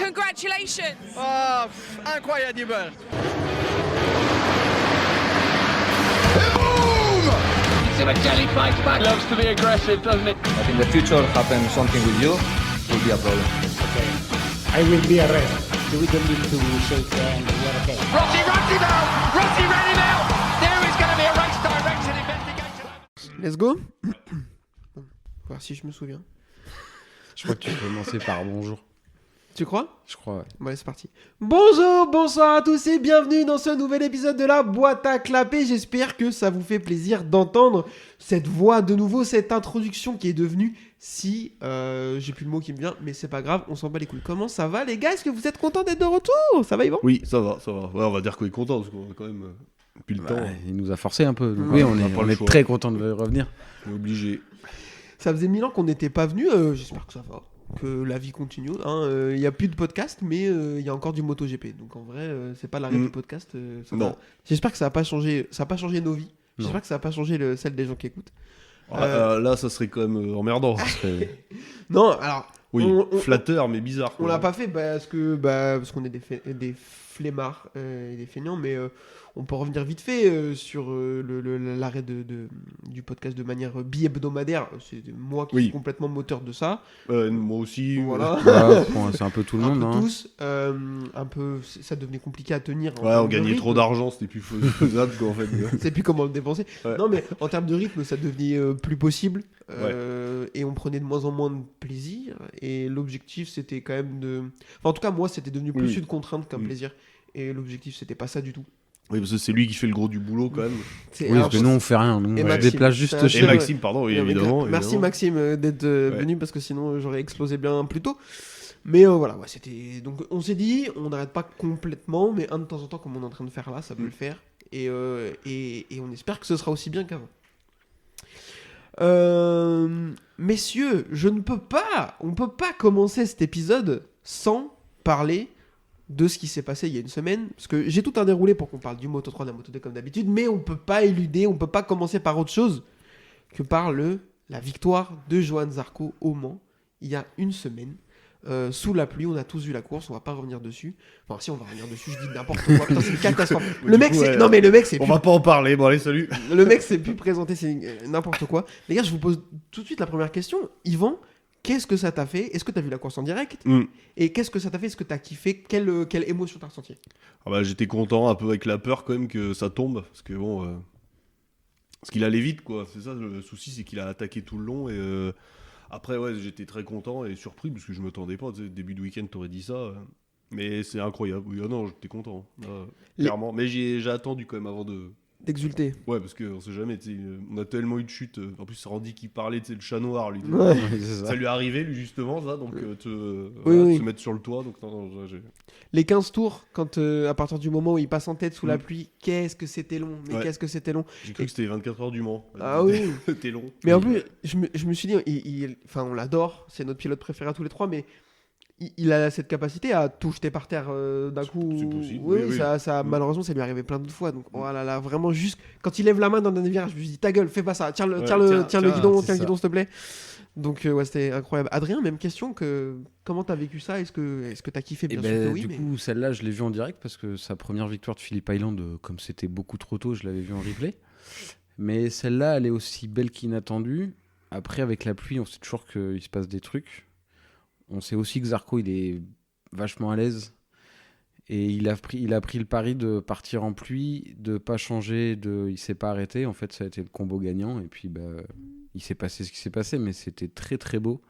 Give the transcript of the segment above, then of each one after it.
Congratulations. Ah, incroyable. Jelly fights back. Loves to be aggressive, doesn't it? But in the future, happen something with you, will be a problem. Okay. I will be arrested. We don't need to shake hands. We are okay. Rossi now! Rossi ready now! There is going to be a race direction investigation. Let's go. Voir si je me souviens. Je crois que tu peux commencer par bonjour. Tu crois ? Je crois, ouais. Bon, allez, c'est parti. Bonjour, bonsoir à tous et bienvenue dans ce nouvel épisode de la boîte à clapper. J'espère que ça vous fait plaisir d'entendre cette voix de nouveau, cette introduction qui est devenue si... j'ai plus le mot qui me vient, mais c'est pas grave, on s'en bat les couilles. Comment ça va les gars ? Est-ce que vous êtes contents d'être de retour ? Ça va Yvan ? Oui, ça va. Ouais, on va dire qu'on est content, parce qu'on a quand même depuis le temps. Il nous a forcé un peu. Donc Ouais, oui, on est très content de revenir. On est obligé. Ça faisait 1000 ans qu'on n'était pas venu, j'espère que ça va. Que la vie continue. Il y a plus de podcast, mais il y a encore du MotoGP. Donc en vrai, c'est pas l'arrêt du podcast. Non. J'espère que ça va pas changer. Ça va pas changer nos vies. Non. J'espère que ça va pas changer celle des gens qui écoutent. Là, ça serait quand même emmerdant. Non, alors. Oui, flatteur, mais bizarre. On l'a pas fait parce qu'on est des flemmards et des feignants, mais on peut revenir vite fait sur l'arrêt du podcast de manière bi-hebdomadaire. C'est moi qui suis complètement moteur de ça. Moi aussi. Voilà. C'est un peu tout le monde. Un peu tous. Un peu, ça devenait compliqué à tenir. Ouais, on gagnait trop d'argent, c'était plus faisable quoi, en fait. C'est plus comment le dépenser. Ouais. Non, mais en termes de rythme, ça devenait plus possible. Ouais. Et on prenait de moins en moins de plaisir. Et l'objectif, c'était quand même de... Enfin, en tout cas, moi, c'était devenu plus une contrainte qu'un plaisir. Et l'objectif, c'était pas ça du tout. Oui, parce que c'est lui qui fait le gros du boulot, quand même. Oui, parce que nous, on fait rien. Nous, on se déplace juste chez Et Maxime, pardon, oui, évidemment. Merci Maxime d'être venu, parce que sinon, j'aurais explosé bien plus tôt. Mais voilà, c'était... Donc, on s'est dit, on n'arrête pas complètement, mais de temps en temps, comme on est en train de faire là, ça peut le faire. Et on espère que ce sera aussi bien qu'avant. Messieurs, on peut pas commencer cet épisode sans parler de ce qui s'est passé il y a une semaine, parce que j'ai tout un déroulé pour qu'on parle du Moto3, de la Moto2 comme d'habitude, mais on peut pas commencer par autre chose que par la victoire de Johan Zarco au Mans il y a une semaine. Sous la pluie, on a tous vu la course, on va pas revenir dessus. Enfin, si on va revenir dessus, je dis n'importe quoi. Putain, c'est une catastrophe. Le mec, c'est. On va pas en parler. Bon, allez, salut. Le mec s'est plus présenté, c'est n'importe quoi. Les gars, je vous pose tout de suite la première question. Yvan, qu'est-ce que ça t'a fait ? Est-ce que t'as vu la course en direct ? Et qu'est-ce que ça t'a fait ? Est-ce que t'as kiffé ? Quelle émotion t'as ressenti ? J'étais content, un peu avec la peur quand même que ça tombe, parce que bon, parce qu'il allait vite, quoi. C'est ça le souci, c'est qu'il a attaqué tout le long et. Après, j'étais très content et surpris parce que je m'attendais pas. Tu sais, début de week-end, t'aurais dit ça. Mais c'est incroyable. Oui, non, j'étais content. Clairement. Mais j'ai attendu quand même avant d'exulter. Ouais, parce qu'on sait jamais. On a tellement eu de chutes. En plus, c'est Randy qui parlait, le chat noir. Lui, ça lui est arrivé, lui, justement, ça. Donc, se mettre sur le toit. Donc, les 15 tours, quand à partir du moment où il passe en tête sous la pluie, qu'est-ce que c'était long. Mais qu'est-ce que c'était long. J'ai cru que c'était 24 heures du Mans. Ah oui. C'était long. Mais en plus, je me suis dit, on l'adore, c'est notre pilote préféré à tous les trois, mais il a cette capacité à tout jeter par terre d'un coup. C'est possible. Oui. Ça, malheureusement, ça lui est arrivé plein d'autres fois. Donc, vraiment, juste quand il lève la main dans un virage, je me dis, ta gueule, fais pas ça, tiens le guidon, s'il te plaît. Donc, c'était incroyable. Adrien, même question, comment t'as vécu ça ? Est-ce que t'as kiffé ? Bien sûr que oui. Du coup, celle-là, je l'ai vue en direct parce que sa première victoire de Phillip Island, comme c'était beaucoup trop tôt, je l'avais vue en replay. Mais celle-là, elle est aussi belle qu'inattendue. Après, avec la pluie, on sait toujours qu'il se passe des trucs. On sait aussi que Zarco, il est vachement à l'aise. Et il a pris le pari de partir en pluie, de pas changer, il s'est pas arrêté. En fait, ça a été le combo gagnant. Et puis, il s'est passé ce qui s'est passé, mais c'était très très beau.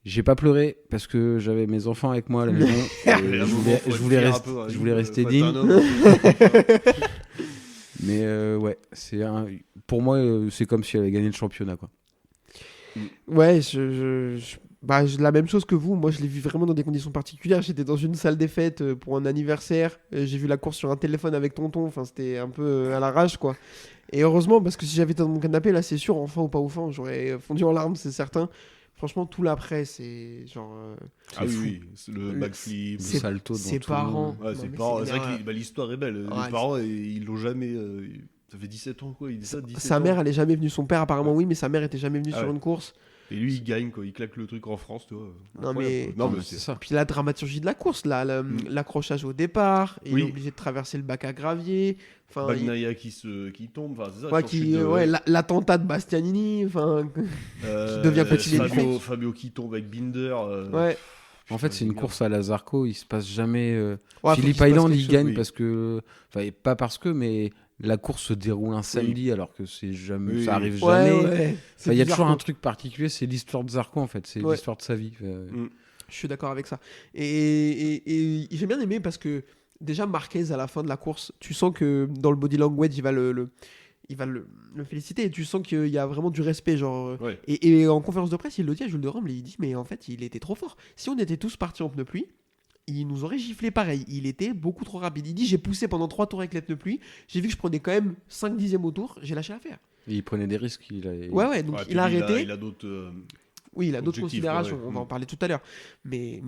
J'ai pas pleuré parce que j'avais mes enfants avec moi à la maison. Je voulais rester digne. Mais pour moi, c'est comme si elle avait gagné le championnat, quoi. Ouais, la même chose que vous. Moi, je l'ai vu vraiment dans des conditions particulières. J'étais dans une salle des fêtes pour un anniversaire. J'ai vu la course sur un téléphone avec tonton. Enfin, c'était un peu à l'arrache, quoi. Et heureusement, parce que si j'avais été dans mon canapé, là, c'est sûr, enfant ou pas enfant, j'aurais fondu en larmes, c'est certain. Franchement, tout l'après, c'est genre... oui, le backflip, le salto. Ses parents. Ouais, ses parents. C'est vrai que l'histoire est belle. Les parents, ils l'ont jamais... Ça fait 17 ans, quoi. Il dit ça, 17 sa ans. mère, elle est jamais venue. Son père, apparemment, oui, mais sa mère était jamais venue sur une course. Et lui, il gagne, quoi. Il claque le truc en France, tu vois. Non, Incroyable. mais- Non, mais mais c'est c'est ça. Puis la dramaturgie de la course, là, l'accrochage au départ, il Oui. est obligé de traverser le bac à gravier. Enfin, Bagnaia qui tombe, enfin, c'est ça. ouais, sur chute de- l'attentat de Bastianini, enfin, Euh, devient petit Fabio qui tombe avec Binder. ouais. En fait, c'est une Putain, course à la Zarco, il se passe jamais. Ouais, faut qu'il Philippe se passe Island, quelque il chose, gagne oui. parce que. Enfin, et pas parce que, mais la course se déroule un samedi alors que c'est jamais, Oui, ça oui. arrive Ouais, jamais. ouais. C'est Enfin, il y a bizarre, toujours quoi. un truc particulier, c'est l'histoire de Zarco en fait, c'est Ouais. l'histoire de sa vie. Je suis d'accord avec ça. Et j'ai bien aimé parce que déjà Marquez à la fin de la course, tu sens que dans le body language il va le féliciter et tu sens qu'il y a vraiment du respect genre. Ouais. Et en conférence de presse il le dit à Jules de Rome, il dit mais en fait il était trop fort. Si on était tous partis en pneus pluie, il nous aurait giflé pareil. Il était beaucoup trop rapide. Il dit j'ai poussé pendant 3 tours avec les pneus pluie, j'ai vu que je prenais quand même 5 dixièmes au tour, j'ai lâché l'affaire. Et il prenait des risques. Ouais, donc Ouais, il a puis arrêté. Il a d'autres. Oui, il a d'autres Objectif, considérations, ouais. on va en parler tout à l'heure. Mais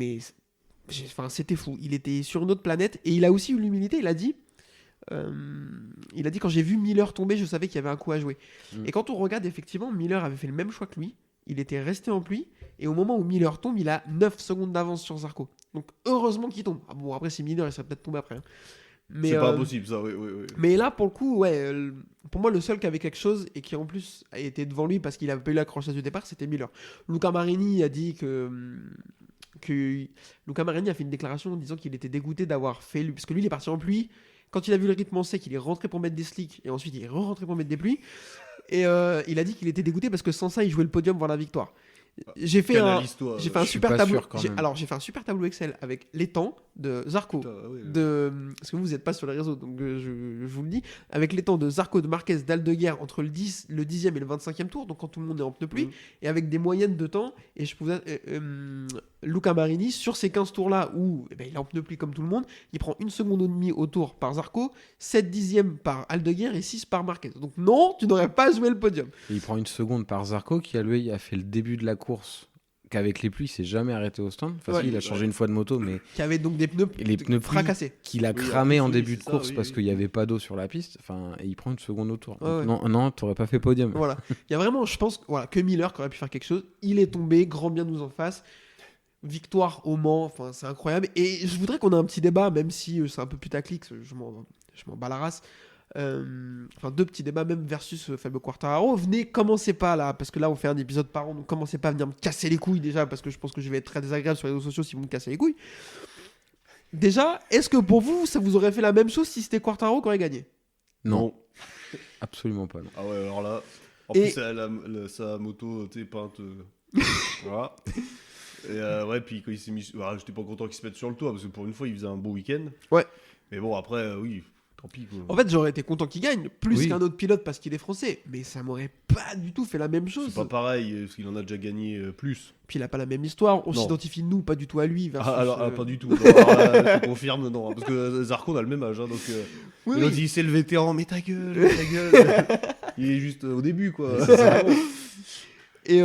enfin, c'était fou. Il était sur une autre planète et il a aussi eu l'humilité. Il a dit quand j'ai vu Miller tomber, je savais qu'il y avait un coup à jouer. Mm. Et quand on regarde, effectivement, Miller avait fait le même choix que lui. Il était resté en pluie et au moment où Miller tombe, il a 9 secondes d'avance sur Zarco. Donc heureusement qu'il tombe. Ah bon, après, si Miller, il serait peut-être tombé après. Hein. Mais, C'est pas impossible, ça, oui. mais là, pour le coup, ouais, pour moi, le seul qui avait quelque chose et qui en plus a été devant lui parce qu'il avait pas eu l'accrochage du départ, c'était Miller. Luca Marini a dit que Luca Marini a fait une déclaration en disant qu'il était dégoûté d'avoir fait parce que lui, il est parti en pluie. Quand il a vu le rythme en sec, il est rentré pour mettre des slicks et ensuite il est rentré pour mettre des pluies. Et il a dit qu'il était dégoûté parce que sans ça, il jouait le podium voir la victoire. J'ai fait un Canalise-toi. j'ai fait un je suis super pas tableau. sûr, quand même. Alors j'ai fait un super tableau Excel avec les temps de Zarco, Putain, ouais. parce que vous n'êtes pas sur les réseaux, donc je vous le dis, avec les temps de Zarco, de Marquez, d'Aldeguer entre le 10e et le 25e tour, donc quand tout le monde est en pneu pluie, et avec des moyennes de temps, et je pouvais Luca Marini, sur ces 15 tours-là, où il est en pneu pluie comme tout le monde, il prend 1 seconde et demie au tour par Zarco, 7 dixièmes par Aldeguer et 6 par Marquez. Donc non, tu n'aurais pas joué le podium. Et il prend une seconde par Zarco qui lui a fait le début de la course qu'avec les pluies il s'est jamais arrêté au stand. Enfin Ouais. si, il a changé une fois de moto mais Qui avait donc des pneus, Et les pneus pluie fracassés. qu'il a Oui, cramé en en plus, oui, début de c'est ça, course oui, parce oui. qu'il n'y avait pas d'eau sur la piste. Enfin, et il prend une seconde au tour. Ouais, Donc, non, t'aurais pas fait podium. Voilà. Il y a vraiment, je pense, voilà, que Miller qui aurait pu faire quelque chose. Il est tombé, grand bien nous en face. Victoire au Mans, enfin, c'est incroyable. Et je voudrais qu'on ait un petit débat, même si c'est un peu putaclic, je m'en bats la race. Enfin, 2 petits débats, même versus Fabio Quartararo. Venez, commencez pas là, parce que là, on fait un épisode par an, donc commencez pas à venir me casser les couilles déjà, parce que je pense que je vais être très désagréable sur les réseaux sociaux si vous me cassez les couilles. Déjà, est-ce que pour vous, ça vous aurait fait la même chose si c'était Quartararo qui aurait gagné ? Non, absolument pas. Non. Ah ouais, alors là. En Et- plus, sa moto, tu sais, peinte. Voilà. Et ouais, puis quand il s'est mis. Voilà, j'étais pas content qu'il se mette sur le toit, parce que pour une fois, il faisait un beau week-end. Ouais. Mais bon, après, oui, tant pis, quoi. En fait, j'aurais été content qu'il gagne, plus Oui. qu'un autre pilote parce qu'il est français. Mais ça m'aurait pas du tout fait la même chose. C'est pas pareil, parce qu'il en a déjà gagné plus. Puis il a pas la même histoire. On Non. s'identifie, nous, pas du tout à lui. versus, Pas du tout. Alors, je te confirme, non. Parce que Zarco, on a le même âge, hein, donc. Oui, il a oui. dit, c'est le vétéran, mais ta gueule. Il est juste au début, quoi. Et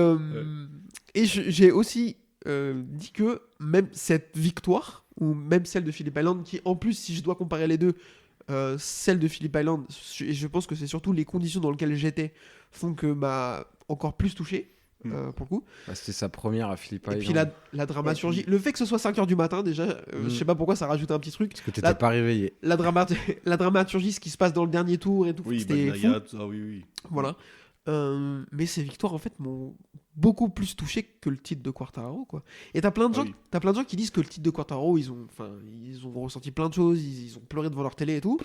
j'ai aussi dit que même cette victoire, ou même celle de Phillip Island, qui en plus, si je dois comparer les deux, celle de Phillip Island, et je pense que c'est surtout les conditions dans lesquelles j'étais, font que m'a encore plus touché, pour le coup. Bah, c'était sa première à Philippe Et Island. puis la dramaturgie, le fait que ce soit 5h du matin, déjà, je sais pas pourquoi ça rajoute un petit truc. Parce que t'étais La- pas réveillé. La dramaturgie, ce qui se passe dans le dernier tour et tout, Oui, c'était fou. Bagnaia, ça, oui. Voilà. Mais ces victoires, en fait, m'ont beaucoup plus touché que le titre de Quartararo, quoi. Et t'as plein de gens, oui. t'as plein de gens qui disent que le titre de Quartararo, ils ont ressenti plein de choses, ils ont pleuré devant leur télé et tout.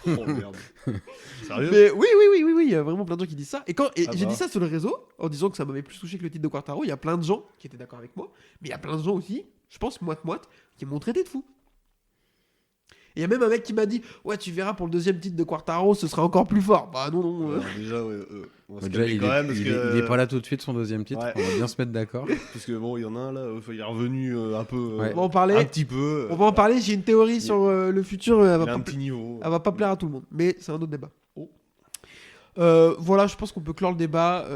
Oh merde. Sérieux? Mais oui, il y a vraiment plein de gens qui disent ça. Et j'ai bah. dit ça sur le réseau, en disant que ça m'avait plus touché que le titre de Quartararo, il y a plein de gens qui étaient d'accord avec moi, mais il y a plein de gens aussi, je pense, moite-moite, qui m'ont traité de fou. Et il y a même un mec qui m'a dit, ouais, tu verras pour le 2e titre de Quartararo, ce sera encore plus fort. Bah non. Alors, déjà, ouais, on va se Déjà, calmer quand même, parce que... il est pas là tout de suite, son 2e titre. Ouais. On va bien se mettre d'accord. Parce que bon, il y en a un là, il est revenu un peu. Ouais. On va en parler. Un petit peu. On va en parler, j'ai une théorie sur le futur, elle Il a va un pas petit niveau. Elle va pas plaire à tout le monde, mais c'est un autre débat. Oh. Voilà, je pense qu'on peut clore le débat.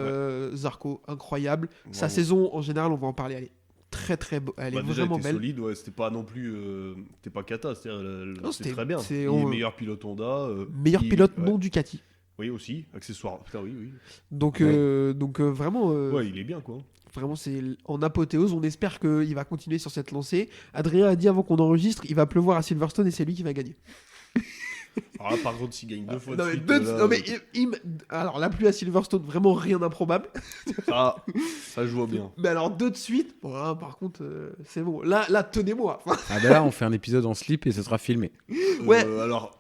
Zarco, incroyable. Sa Bravo. saison, en général, on va en parler. Elle est très très elle est Bah, déjà, vraiment était belle. solide, ouais, c'était pas non plus. C'était pas cata, Non, c'était très bien. c'est- Il est on- meilleur pilote Honda. Meilleur il- pilote ouais. non Ducati. Oui, aussi, accessoire. Putain, oui. Donc, vraiment, Ouais, il est bien, quoi. vraiment, c'est en apothéose. On espère qu'il va continuer sur cette lancée. Adrien a dit avant qu'on enregistre, il va pleuvoir à Silverstone et c'est lui qui va gagner. Alors là, par contre, s'il gagne 2 fois de Non, mais, suite, non, mais alors la pluie à Silverstone, vraiment rien d'improbable. ça je vois bien. Mais alors 2 de suite, bon, là, par contre, c'est bon. Là, tenez-moi. Ah bah là, on fait un épisode en slip et ce sera filmé. Ouais. Alors,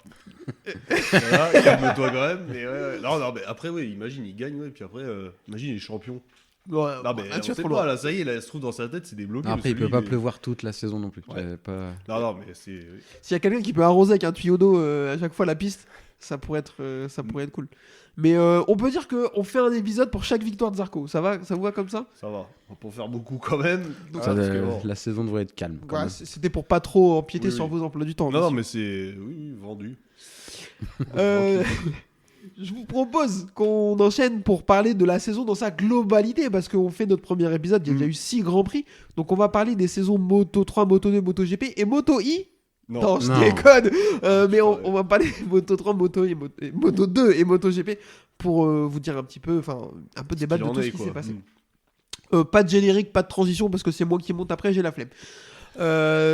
voilà, calme-toi quand même. Mais ouais. Non, mais après, ouais, imagine, il gagne, ouais, puis après, imagine, il est champion. Ouais, Non, mais tu on vas sait trop pas, loin. là, ça y est, là, elle se trouve dans sa tête, c'est débloqué. Après, il parce peut que pas lui, pleuvoir toute la saison non plus. Ouais. Pas... Non, mais c'est. S'il y a quelqu'un qui peut arroser avec un tuyau d'eau à chaque fois la piste, ça pourrait être cool. Mais on peut dire qu'on fait un épisode pour chaque victoire de Zarco. Ça vous va comme ça? Ça va. On peut en faire beaucoup quand même. Ça, parce que bon. La saison devrait être calme. quand Ouais, même. c'était pour pas trop empiéter Oui, sur oui. vos emplois du temps. Non, bien mais c'est. Oui, vendu. sûr. Je vous propose qu'on enchaîne pour parler de la saison dans sa globalité, parce qu'on fait notre premier épisode, il y a déjà eu 6 grands prix, donc on va parler des saisons Moto 3, Moto 2, Moto GP et Moto I. Non, je Non. déconne. Mais on va parler Moto 3, Moto I, Moto 2 et Moto GP pour vous dire un petit peu, un peu débattre de tout ce qui s'est passé. Pas de générique, pas de transition, parce que c'est moi qui monte après, j'ai la flemme.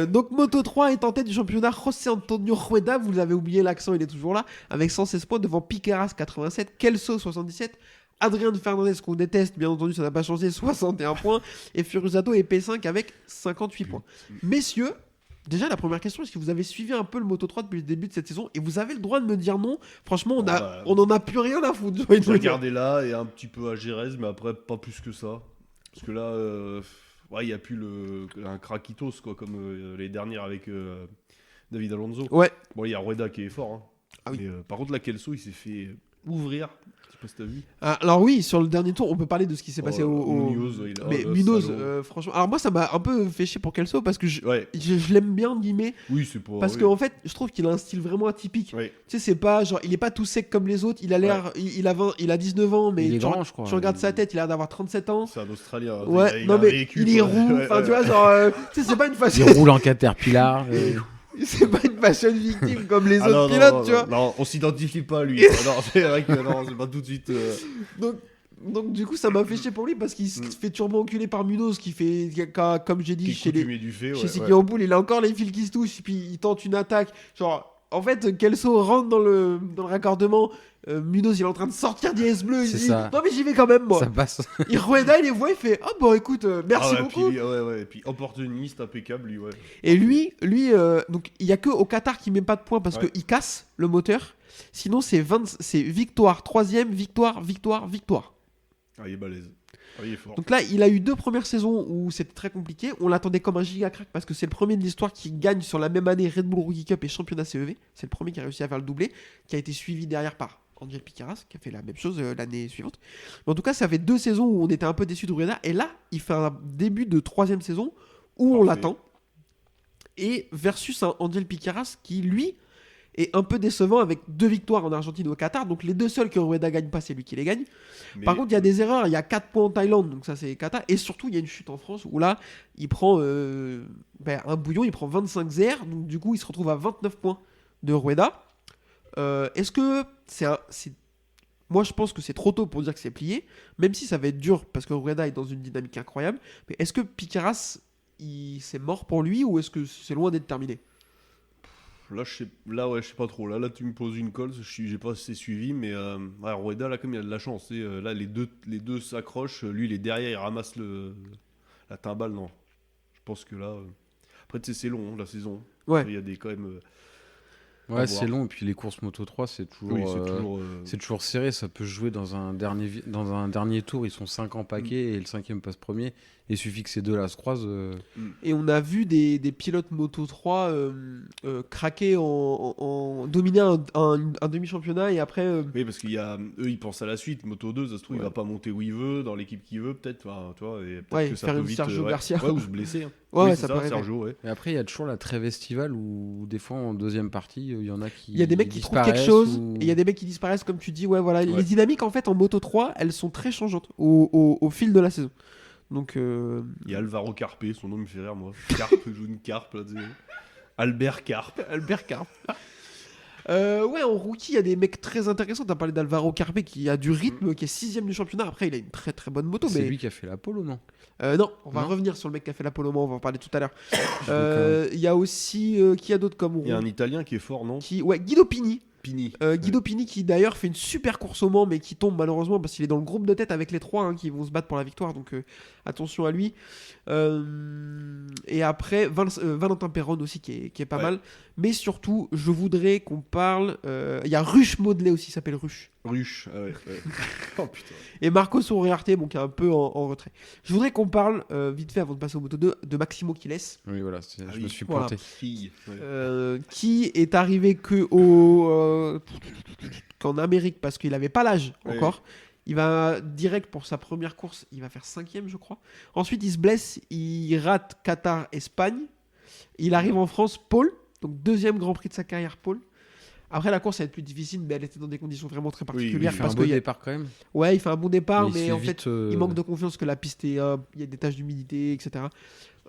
Donc Moto 3 est en tête du championnat. José Antonio Rueda, vous l'avez oublié, l'accent il est toujours là, avec 116 points devant Piqueras 87, Kelso 77, Adrien Fernandez qu'on déteste, bien entendu ça n'a pas changé, 61 points, et Furusato est P5 avec 58 points. Messieurs, déjà la première question, est-ce que vous avez suivi un peu le Moto 3 depuis le début de cette saison? Et vous avez le droit de me dire non. Franchement, on en a plus rien à foutre. j'ai envie de J'ai vous dire. regardé là et un petit peu à Gérèse, mais après, pas plus que ça. Parce que là, il n'y a plus un Krakitos, quoi, comme les dernières avec David Alonso. Ouais. Bon, il y a Rueda qui est fort. Hein. Ah oui. Mais, par contre, la Kelso, il s'est fait ouvrir. Je sais pas si t'as vu. Alors oui, sur le dernier tour, on peut parler de ce qui s'est passé au... Munoz, ouais, Mais le Munoz, salaud. franchement... Alors moi, ça m'a un peu fait chier pour Kelso, parce que je Ouais, l'aime bien, guillemets, oui, c'est pas. parce oui. qu'en fait, je trouve qu'il a un style vraiment atypique. Ouais. Tu sais, c'est pas genre, il est pas tout sec comme les autres, il a l'air, il a 19 ans, mais Il est tu, grand, je crois. tu regardes sa tête, il a l'air d'avoir 37 ans. C'est un Australien. Ouais, il non a mais vécu, il est quoi. roux, Ouais, enfin ouais, tu vois, ouais. genre, tu sais, c'est pas une Il fashion, roule en Caterpillar. c'est pas une fashion victime comme les Ah, autres non, pilotes, non, tu non, vois. non, on s'identifie pas à lui. Non, c'est vrai que non, c'est pas tout de suite. Donc du coup, ça m'a fait chier pour lui parce qu'il se fait turbo enculer par Munoz, comme j'ai dit, Qui est chez les coutumier du fait. chez Ouais, Siki en boule, il a encore les fils qui se touchent, puis il tente une attaque. Genre, en fait, Kelso rentre dans le raccordement. Munoz, il est en train de sortir d'IS bleu. Il C'est dit ça. non, mais j'y vais quand même, moi. Ça passe. Il Rueda, il les voit, il fait oh, bon, écoute, merci Ah ouais, beaucoup. Puis, ouais, et puis opportuniste, impeccable, lui, ouais. Et lui donc il y a que au Qatar qui met pas de points parce Ouais. qu'il casse le moteur. Sinon, c'est victoire, 3ème, victoire. Ah, il est balèze. Ah, il est fort. Donc là, il a eu 2 premières saisons où c'était très compliqué. On l'attendait comme un giga crack parce que c'est le premier de l'histoire qui gagne sur la même année Red Bull Rookie Cup et championnat CEV. C'est le premier qui a réussi à faire le doublé, qui a été suivi derrière par Angel Piqueras, qui a fait la même chose l'année suivante. Mais en tout cas, ça fait 2 saisons où on était un peu déçus de Rueda. Et là, il fait un début de 3ème saison où on Parfait. l'attend. Et versus un Angel Piqueras qui, lui, est un peu décevant avec 2 victoires en Argentine et au Qatar. Donc les 2 seuls que Rueda gagne pas, c'est lui qui les gagne. Mais- Par contre, il y a des erreurs. Il y a 4 points en Thaïlande, donc ça c'est Qatar. Et surtout, il y a une chute en France où là, il prend un bouillon, il prend 25 ZR. Donc du coup, il se retrouve à 29 points de Rueda. Est-ce que moi, je pense que c'est trop tôt pour dire que c'est plié, même si ça va être dur parce que Rueda est dans une dynamique incroyable. Mais est-ce que Piqueras, c'est mort pour lui ou est-ce que c'est loin d'être terminé? Là, je sais pas trop. Là, tu me poses une colle. J'ai pas assez suivi, mais Rueda, là, comme il a de la chance, là, les deux s'accrochent. Lui, il est derrière, il ramasse la timbale. Non, je pense que là. Après, tu sais, c'est long, la saison. Ouais. Il y a des quand même. À Ouais, voir. c'est long. Et puis les courses Moto 3, c'est toujours, Oui, c'est toujours. c'est toujours serré. Ça peut se jouer dans un dernier tour. Ils sont 5 en paquet et le 5e passe premier. Il suffit que ces deux-là se croisent. Et on a vu des pilotes Moto 3 craquer en dominer un demi-championnat et après. Oui, parce qu'il y a eux, ils pensent à la suite. Moto 2, ça se trouve, il Ouais. va pas monter où il veut, dans l'équipe qu'il veut, peut-être. Enfin, tu vois, et peut-être Ouais, que ça faire peut une vite. Sergio ouais. Garcia. Ouais, ou se blesser. Hein. Ouais, Oui, ouais, c'est ça ça, paraît vrai. Sergio, ouais. Et après, il y a toujours la trêve estivale où des fois en deuxième partie, il y en a qui. Il y a des mecs qui trouvent quelque disparaissent chose ou- et il y a des mecs qui disparaissent, comme tu dis. Ouais, voilà. Ouais. Les dynamiques en fait en Moto 3, elles sont très changeantes au fil de la saison. Donc. Il y a Alvaro Carpe, son nom me fait rire, moi. Carpe, joue une carpe, là, tu sais. Albert Carpe. Albert Carp. Ouais, en rookie, il y a des mecs très intéressants. T'as parlé d'Alvaro Carpe qui a du rythme, qui est 6ème du championnat. Après, il a une très très bonne moto. C'est Mais lui qui a fait la pole, non? non, on va Non. revenir sur le mec qui a fait la pole au Mans, on va en parler tout à l'heure. veux Il y a aussi qui a d'autres comme Il y a un Italien qui est fort, non? Ouais, Guido Pini. Pini. Guido Pini qui d'ailleurs fait une super course au Mans mais qui tombe malheureusement parce qu'il est dans le groupe de tête avec les 3 qui vont se battre pour la victoire, donc attention à lui. Et après Valentin Perron aussi qui est pas Ouais. mal, mais surtout je voudrais qu'on parle, il y a Ruche Maudelet aussi, il s'appelle Ruche, Ruche. Ah ouais. Oh putain. et Marcos Uriarte bon, qui est un peu en retrait. Je voudrais qu'on parle vite fait avant de passer au Moto 2 de Maximo Quiles. Oui, voilà, je oui, me suis voilà. planté. Fille. Ouais. Qui est arrivé que qu'en Amérique parce qu'il n'avait pas l'âge Ouais. encore. Il va direct pour sa première course, il va faire 5ème je crois. Ensuite il se blesse, il rate Qatar, Espagne. Il arrive en France, pole, donc 2e Grand Prix de sa carrière, pole. Après la course elle va être plus difficile, mais elle était dans des conditions vraiment très particulières. Il fait parce un beau que départ quand même. ouais, il fait un bon départ, mais il en fait fait vite, il manque de confiance que la piste est, il y a des taches d'humidité, etc.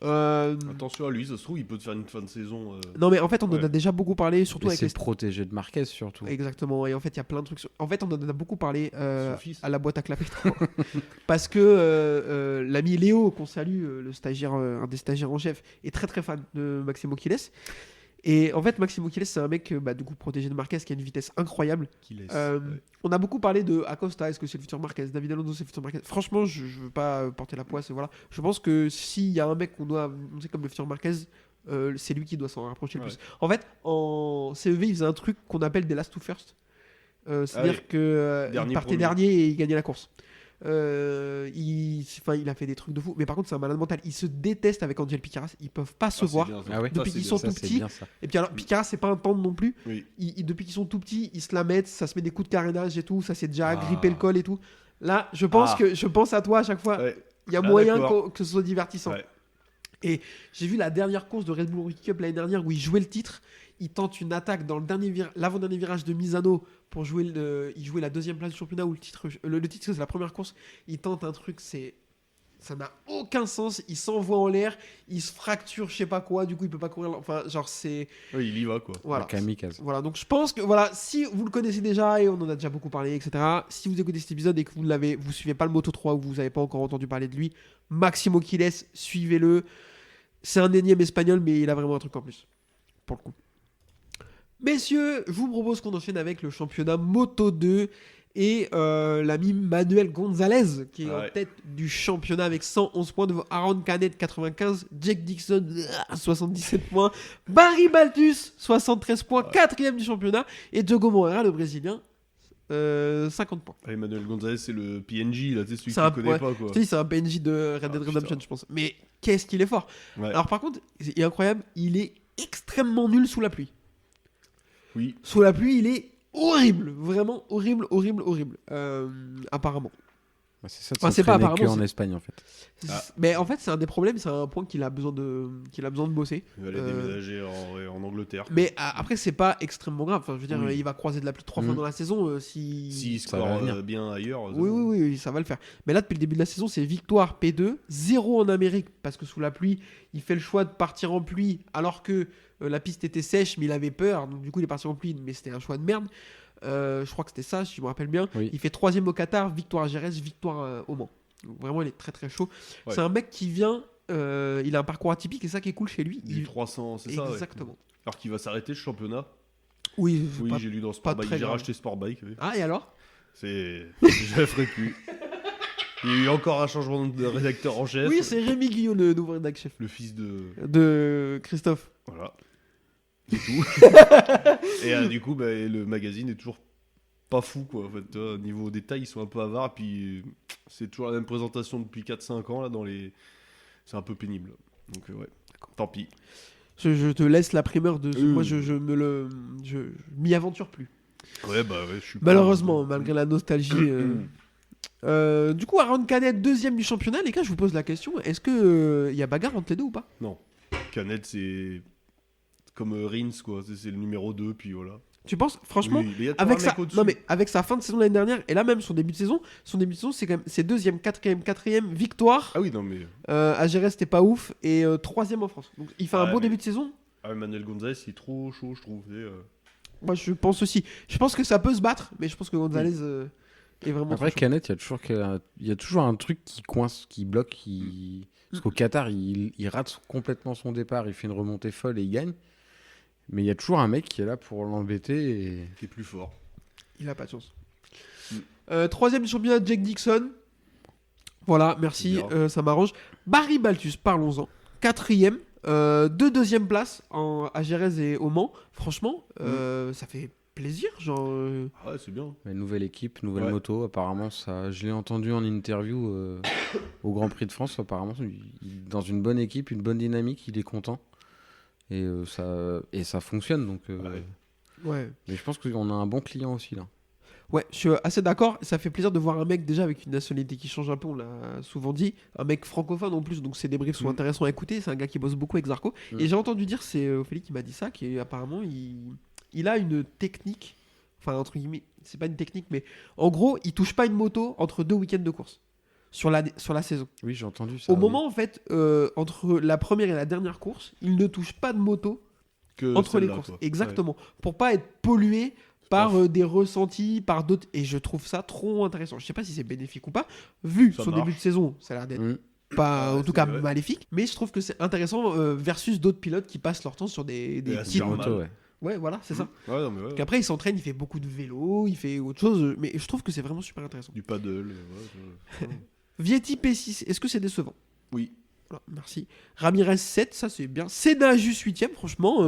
Attention à lui, ça se trouve, il peut te faire une fin de saison. Non mais en fait on en Ouais. a déjà beaucoup parlé, surtout Mais avec c'est les protégé de Marquez surtout. Exactement, et en fait il y a plein de trucs. En fait on en a beaucoup parlé Son fils. à la boîte à clapper. Parce que l'ami Léo, qu'on salue, le stagiaire, un des stagiaires en chef, est très très fan de Maximo Quiles. Et en fait Maximo Quiles c'est un mec du coup protégé de Marquez qui a une vitesse incroyable. Qui laisse. On a beaucoup parlé de Acosta, est-ce que c'est le futur Marquez, David Alonso c'est le futur Marquez. Franchement je veux pas porter la poisse, voilà. Je pense que s'il y a un mec qu'on doit annoncer comme le futur Marquez, c'est lui qui doit s'en rapprocher le Ouais. plus. En fait en CEV il faisait un truc qu'on appelle des last to first. C'est-à-dire ouais. que il Dernier partait premier. dernier et il gagnait la course. Il a fait des trucs de fou, mais par contre c'est un malade mental. Ils se détestent avec Angel Picaras, ils peuvent pas se voir. Ah ouais. Depuis qu'ils sont Ça, tout c'est petits. bien ça. Et puis alors Picaras c'est pas un tendre non plus. Oui. Depuis qu'ils sont tout petits, ils se la mettent, ça se met des coups de carénage et tout, ça s'est déjà Ah. grippé le col et tout. Là, je pense à toi à chaque fois. Ouais. Il y a Ah, moyen d'accord. que ce soit divertissant. Ouais. Et j'ai vu la dernière course de Red Bull Rookie Cup l'année dernière où il jouait le titre. Il tente une attaque dans l'avant-dernier virage de Misano pour jouer il jouait la 2e place du championnat où le titre c'est la première course. Il tente un truc, ça n'a aucun sens. Il s'envoie en l'air, il se fracture, je sais pas quoi. Du coup, il peut pas courir. Enfin, genre c'est Oui, il y va quoi. voilà. Un kamikaze. Voilà, donc je pense que voilà, si vous le connaissez déjà et on en a déjà beaucoup parlé, etc. Si vous écoutez cet épisode et que vous suivez pas le Moto 3 ou que vous n'avez pas encore entendu parler de lui, Maximo Quiles, suivez-le. C'est un énième espagnol, mais il a vraiment un truc en plus, pour le coup. Messieurs, je vous propose qu'on enchaîne avec le championnat Moto 2 et l'ami Manuel Gonzalez qui est en Ouais. tête du championnat avec 111 points devant Aaron Canet 95, Jake Dixon 77 points, Barry Baltus 73 points, 4ème du championnat, et Diogo Moreira le Brésilien 50 points. Ah, Emmanuel Gonzalez, c'est le PNJ, là, tu sais, celui C'est que un- tu connais ouais. pas quoi. Je te dis, c'est un PNJ de Red Dead Ah, Redemption, putain. je pense. Mais qu'est-ce qu'il est fort. Ouais. Alors par contre, il est incroyable, il est extrêmement nul sous la pluie. Oui. Sous la pluie, il est horrible, vraiment horrible, apparemment. Bah, c'est ça de Enfin, c'est pas s'entraîner apparemment, que en c'est- Espagne en fait. Ah. Mais en fait, c'est un des problèmes, c'est un point qu'il a besoin de bosser. Il va aller déménager en Angleterre. Mais après, c'est pas extrêmement grave. Enfin, je veux dire, Oui. il va croiser de la pluie 3 fois Mhm. dans la saison. Si... S'il Ça va score venir. bien ailleurs. c'est Oui, bon. oui, ça va le faire. Mais là, depuis le début de la saison, c'est victoire P2, 0 en Amérique, parce que sous la pluie, il fait le choix de partir en pluie, alors que la piste était sèche, mais il avait peur. Donc, du coup, il est parti en pluie, mais c'était un choix de merde. Je crois que c'était ça, si je me rappelle bien. Oui. Il fait 3ème au Qatar, victoire à Jerez, victoire au Mans. Donc, vraiment, il est très très chaud. Ouais. C'est un mec qui vient, il a un parcours atypique, et ça qui est cool chez lui. Du 300, c'est ça. Ouais. Exactement. Alors qu'il va s'arrêter ce championnat. Oui, Oui, pas- j'ai lu dans pas Sportbike. très J'ai grave. racheté Sportbike. Oui. Ah, et alors C'est. Je le ferai plus. Il y a eu encore un changement de rédacteur en chef. Oui, c'est Rémi Guillot, le nouveau rédacteur chef Le fils de. de Christophe. Voilà. C'est tout. Et du coup, le magazine est toujours pas fou, quoi. En fait, tu vois, niveau détails, ils sont un peu avares. Et puis, c'est toujours la même présentation depuis 4-5 ans, là, dans les. C'est un peu pénible. Donc, ouais. Tant pis. Je te laisse la primeur de. Oui, Moi, oui. je m'y aventure plus. Ouais, je suis pas- Malheureusement, malgré la nostalgie. Du coup, Aaron Canet, 2ème du championnat. Les gars, je vous pose la question est-ce que il y a bagarre entre les deux ou pas? Non. Canet, c'est. Comme Rins, quoi. C'est le numéro 2, puis voilà. Tu penses Franchement, Oui, mais il y a toujours avec un mec sa... au-dessus. non, mais avec sa fin de saison l'année dernière, et là même son début de saison, c'est quand même c'est 2ème, 4ème victoire. Ah oui, non, mais. À Jerez, c'était pas ouf. Et 3ème en France. Donc il fait un Ouais, bon mais- début de saison. Ah, Manuel Gonzalez, il est trop chaud, je trouve. Moi, je pense aussi. Je pense que ça peut se battre, mais je pense que Gonzalez est vraiment. Après, très chaud. Canet, il y a toujours un truc qui coince, qui bloque. Parce qu'au Qatar, il rate complètement son départ, il fait une remontée folle et il gagne. Mais il y a toujours un mec qui est là pour l'embêter. Et... Qui est plus fort. Il a pas de chance. Troisième championnat, Jake Dixon. Voilà, merci, ça m'arrange. Barry Baltus, parlons-en. Quatrième, deux deuxième place à Jerez et au Mans. Franchement, ça fait plaisir. Genre, Ah ouais, c'est bien. Mais nouvelle équipe, nouvelle moto. Apparemment, ça, je l'ai entendu en interview au Grand Prix de France. Apparemment, dans une bonne équipe, une bonne dynamique, il est content. Et ça fonctionne. Donc, ouais. Mais je pense qu'on a un bon client aussi là. Ouais, je suis assez d'accord. Ça fait plaisir de voir un mec déjà avec une nationalité qui change un peu, on l'a souvent dit. Un mec francophone en plus, donc ces débriefs sont intéressants à écouter. C'est un gars qui bosse beaucoup avec Zarco. Et j'ai entendu dire, c'est Ophélie qui m'a dit ça, qu'apparemment il a une technique. Enfin, entre guillemets, c'est pas une technique, mais en gros, il touche pas une moto entre 2 week-ends de course sur la saison. Oui, j'ai entendu ça. Au moment, en fait, entre la première et la dernière course, il ne touche pas de moto entre les courses. Quoi. Exactement. Pour pas être pollué par des ressentis, par d'autres. Et je trouve ça trop intéressant. Je sais pas si c'est bénéfique ou pas. Vu Ça son marche. début de saison, ça a l'air d'être pas, en tout cas, maléfique. Mais je trouve que c'est intéressant versus d'autres pilotes qui passent leur temps sur des petites motos. Ouais. Ouais, voilà, c'est ça. Ouais, non, mais ouais. Donc après, il s'entraîne, il fait beaucoup de vélo, il fait autre chose. Mais je trouve que c'est vraiment super intéressant. Du paddle. Vietti P6, est-ce que c'est décevant? Oui. Voilà, merci. Ramirez 7, ça c'est bien. Senna juste 8ème, franchement.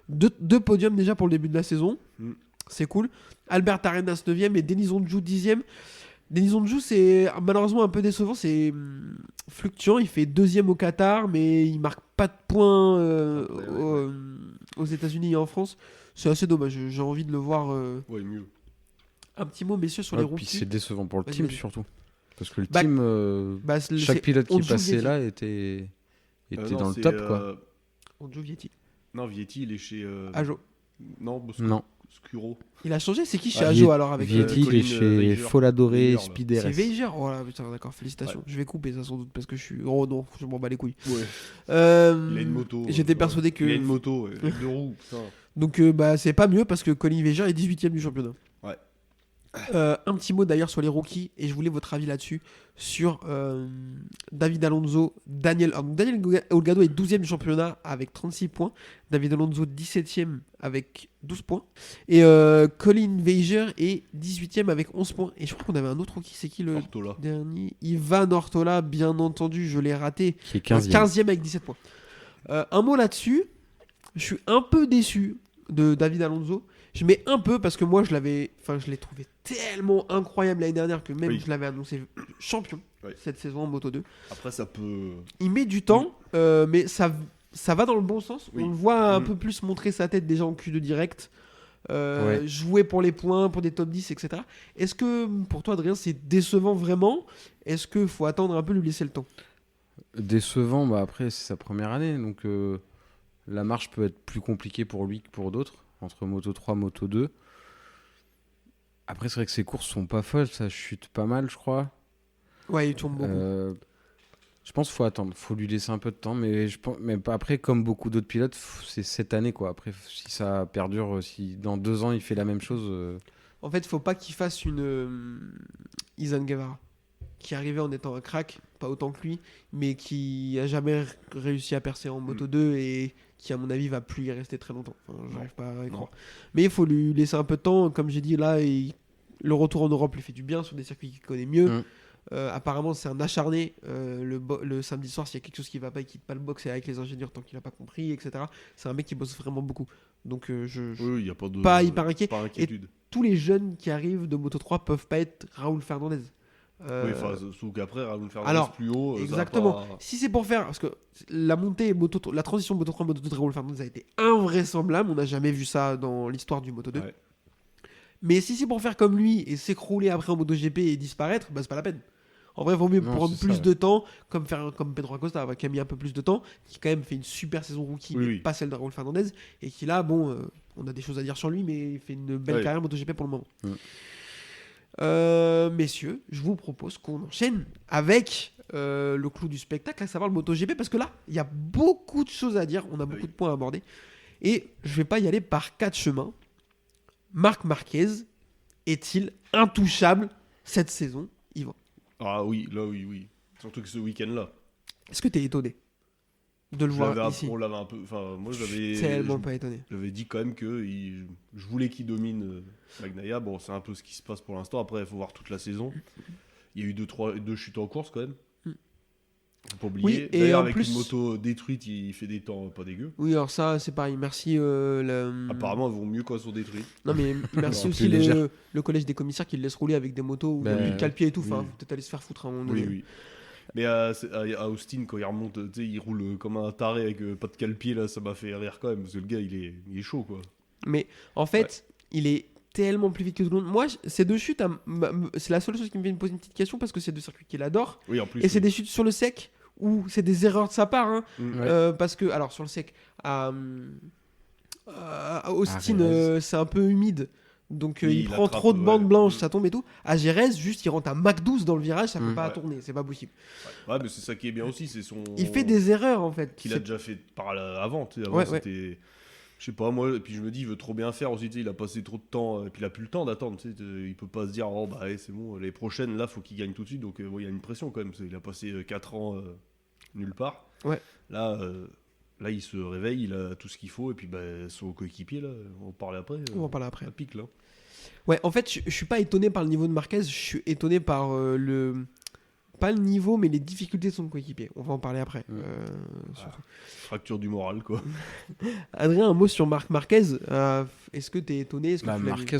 Deux podiums déjà pour le début de la saison. C'est cool. Albert Arenas 9ème et Denis Onjou 10ème. Denis Onjou, c'est malheureusement un peu décevant. C'est fluctuant. Il fait 2ème au Qatar, mais il marque pas de points aux États-Unis et en France. C'est assez dommage. J'ai envie de le voir. Ouais, mieux. Un petit mot, messieurs, sur les Puis rookies. c'est décevant pour le Vas-y, team vas-y. surtout. Parce que le team, chaque pilote qui Onjou, passait Vietti. là était Non, dans le c'est, top, quoi. Onjou Vietti. Non, Vietti, il est chez. Ajo. Non, Non. Scuro. Il a changé. C'est qui chez Ajo alors avec Vietti, il Colin est chez Weiger. Foladoré Weiger, là. Speed C'est RS. Weiger. Oh là, putain, d'accord, félicitations. Je vais couper ça sans doute parce que je suis. Oh non, je m'en bats les couilles. Ouais. Il a une moto. J'étais persuadé que. Il a une moto, avec 2 roues. Putain. Donc c'est pas mieux parce que Colin Weiger est 18ème du championnat. Ouais. Un petit mot d'ailleurs sur les rookies et je voulais votre avis là-dessus sur David Alonso, Daniel Olgado est 12ème du championnat avec 36 points, David Alonso 17ème avec 12 points et Colin Weiger est 18ème avec 11 points et je crois qu'on avait un autre rookie, c'est qui le Ortola. dernier? Ivan Ortola, bien entendu, je l'ai raté, Qui est 15e. 15ème avec 17 points. Un mot là-dessus, je suis un peu déçu de David Alonso. Je mets un peu parce que moi je l'ai trouvé tellement incroyable l'année dernière que même je l'avais annoncé champion cette saison en Moto 2. Après, ça peut. Il met du temps, mais ça va dans le bon sens. Oui. On le voit un peu plus montrer sa tête déjà en Q2 direct, jouer pour les points, pour des top 10, etc. Est-ce que pour toi, Adrien, c'est décevant vraiment? Est-ce qu'il faut attendre un peu, lui laisser le temps? Décevant, bah après c'est sa première année, donc la marche peut être plus compliquée pour lui que pour d'autres, entre Moto 3, Moto 2. Après c'est vrai que ses courses sont pas folles, ça chute pas mal je crois. Ouais, il tourne beaucoup. Je pense qu'il faut attendre, faut lui laisser un peu de temps, mais après comme beaucoup d'autres pilotes, c'est cette année quoi. Après si ça perdure, si dans 2 ans il fait la même chose... En fait, faut pas qu'il fasse une Izan Guevara qui arrivait en étant un crack, pas autant que lui, mais qui a jamais réussi à percer en Moto 2 et qui, à mon avis, va plus y rester très longtemps. Enfin, j'arrive pas à y croire. Mais il faut lui laisser un peu de temps. Comme j'ai dit, là, le retour en Europe lui fait du bien sur des circuits qu'il connaît mieux. Apparemment, c'est un acharné. Le samedi soir, s'il y a quelque chose qui va pas, il quitte pas le box et avec les ingénieurs tant qu'il a pas compris, etc. C'est un mec qui bosse vraiment beaucoup. Donc, Oui, il n'y a pas de. pas hyper inquiet. Pas inquiétude. Tous les jeunes qui arrivent de Moto 3 peuvent pas être Raoul Fernandez. Oui, sauf qu'après, Raoul Fernandez alors, plus haut. exactement. Ça va pas... Si c'est pour faire, parce que la transition Moto 3 Moto 2 de Raoul Fernandez a été invraisemblable. On n'a jamais vu ça dans l'histoire du Moto 2. Ouais. Mais si c'est pour faire comme lui et s'écrouler après en MotoGP et disparaître, bah c'est pas la peine. En vrai, il vaut mieux prendre plus de temps, comme Pedro Acosta, qui a mis un peu plus de temps, qui quand même fait une super saison rookie, mais pas celle de Raoul Fernandez, et qui là, on a des choses à dire sur lui, mais il fait une belle carrière MotoGP pour le moment. Messieurs, je vous propose qu'on enchaîne avec le clou du spectacle, à savoir le MotoGP, parce que là, il y a beaucoup de choses à dire, on a beaucoup de points à aborder, et je vais pas y aller par 4 chemins. Marc Marquez est-il intouchable cette saison, Yvan? Ah oui, là, oui. Surtout que ce week-end-là. Est-ce que t'es étonné de le voir ici? On l'avait un peu. Enfin, moi, Tellement pas étonné. j'avais dit quand même que je voulais qu'il domine Bagnaia. Bon, c'est un peu ce qui se passe pour l'instant. Après, il faut voir toute la saison. Il y a eu deux chutes en course quand même. Faut pas oublier. Oui, et d'ailleurs, en avec plus- une moto détruite, il fait des temps pas dégueux. Oui, alors ça, c'est pareil. Merci. Apparemment, elles vont mieux quand elles sont détruites. Non, mais merci Alors, aussi plus légère. le collège des commissaires qui le laisse rouler avec des motos où il Bah, n'y a plus de calpier et tout. Enfin, oui. faut peut-être aller se faire foutre à un moment donné. Oui. Mais à Austin, quand il remonte, tu sais, il roule comme un taré avec pas de cale-pied, là, ça m'a fait rire quand même, parce que le gars, il est chaud, quoi. Mais en fait, il est tellement plus vite que tout le monde. Moi, ces deux chutes, c'est la seule chose qui me fait me poser une petite question parce que c'est deux circuits qu'il adore. Oui, en plus. Et c'est des chutes sur le sec où c'est des erreurs de sa part. Hein. Ouais. Parce que, alors sur le sec, à Austin, Jerez. c'est un peu humide. Donc Oui, il il prend attrape, trop de bandes ouais. blanches, ça tombe et tout. À Jerez, juste il rentre à Mach 12 dans le virage, ça peut pas Ouais. tourner, c'est pas possible. Ouais, mais c'est ça qui est bien aussi, c'est son. Il fait des erreurs en fait. Qu'il a déjà fait par là avant, tu sais. Avant, Ouais, c'était. Je sais pas, moi, et puis je me dis, il veut trop bien faire aussi, tu sais, il a passé trop de temps, et puis il a plus le temps d'attendre, tu sais, il peut pas se dire, oh bah, allez, c'est bon, les prochaines, là, faut qu'il gagne tout de suite, donc bon, il y a une pression quand même, il a passé 4 ans nulle part. Ouais. Là, il se réveille, il a tout ce qu'il faut, et puis bah, son coéquipier, là, on va en parler après. On va en parler après. Ça pique, là. Ouais, en fait, je suis pas étonné par le niveau de Marquez, je suis étonné par pas le niveau, mais les difficultés de son coéquipier. On va en parler après. Surtout. Fracture du moral, quoi. Adrien, un mot sur Marc Marquez. Est-ce que tu es étonné? Est-ce que tu l'avais vu? Marquez,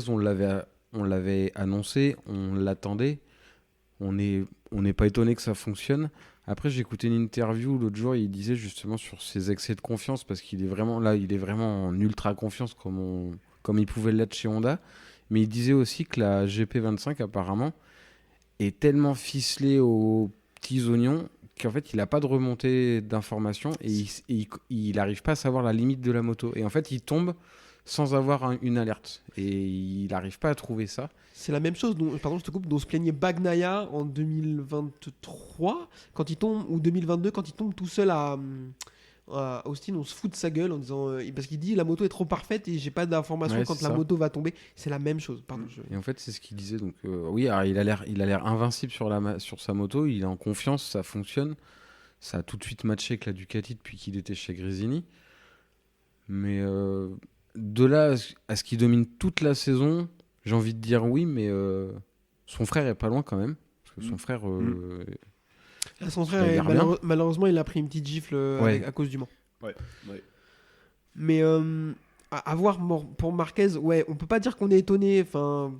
on l'avait annoncé, on l'attendait. On n'est pas étonné que ça fonctionne. Après, j'ai écouté une interview l'autre jour, il disait justement sur ses excès de confiance, parce qu'il est vraiment là, il est vraiment en ultra confiance comme il pouvait l'être chez Honda. Mais il disait aussi que la GP25, apparemment, est tellement ficelée aux petits oignons qu'en fait, il n'a pas de remontée d'informations et il n'arrive pas à savoir la limite de la moto. Et en fait, il tombe sans avoir une alerte. Et il n'arrive pas à trouver ça. C'est la même chose, pardon, je te coupe, dont se plaignait Bagnaia en 2023, quand il tombe, ou 2022, quand il tombe tout seul à Austin, on se fout de sa gueule en disant parce qu'il dit la moto est trop parfaite et j'ai pas d'informations Ouais, quand c'est la ça. moto va tomber. C'est la même chose. Pardon. Et en fait, c'est ce qu'il disait. Donc, oui, alors, il a l'air invincible sur sa moto. Il est en confiance, ça fonctionne. Ça a tout de suite matché avec la Ducati depuis qu'il était chez Gresini. Mais de là à ce qu'il domine toute la saison, j'ai envie de dire oui, mais son frère est pas loin quand même. Parce que son frère. Son il frère, a l'air bien. malheureusement, il a pris une petite gifle à cause du Mans. Ouais. Mais à voir pour Marquez, ouais, on peut pas dire qu'on est étonné, Non.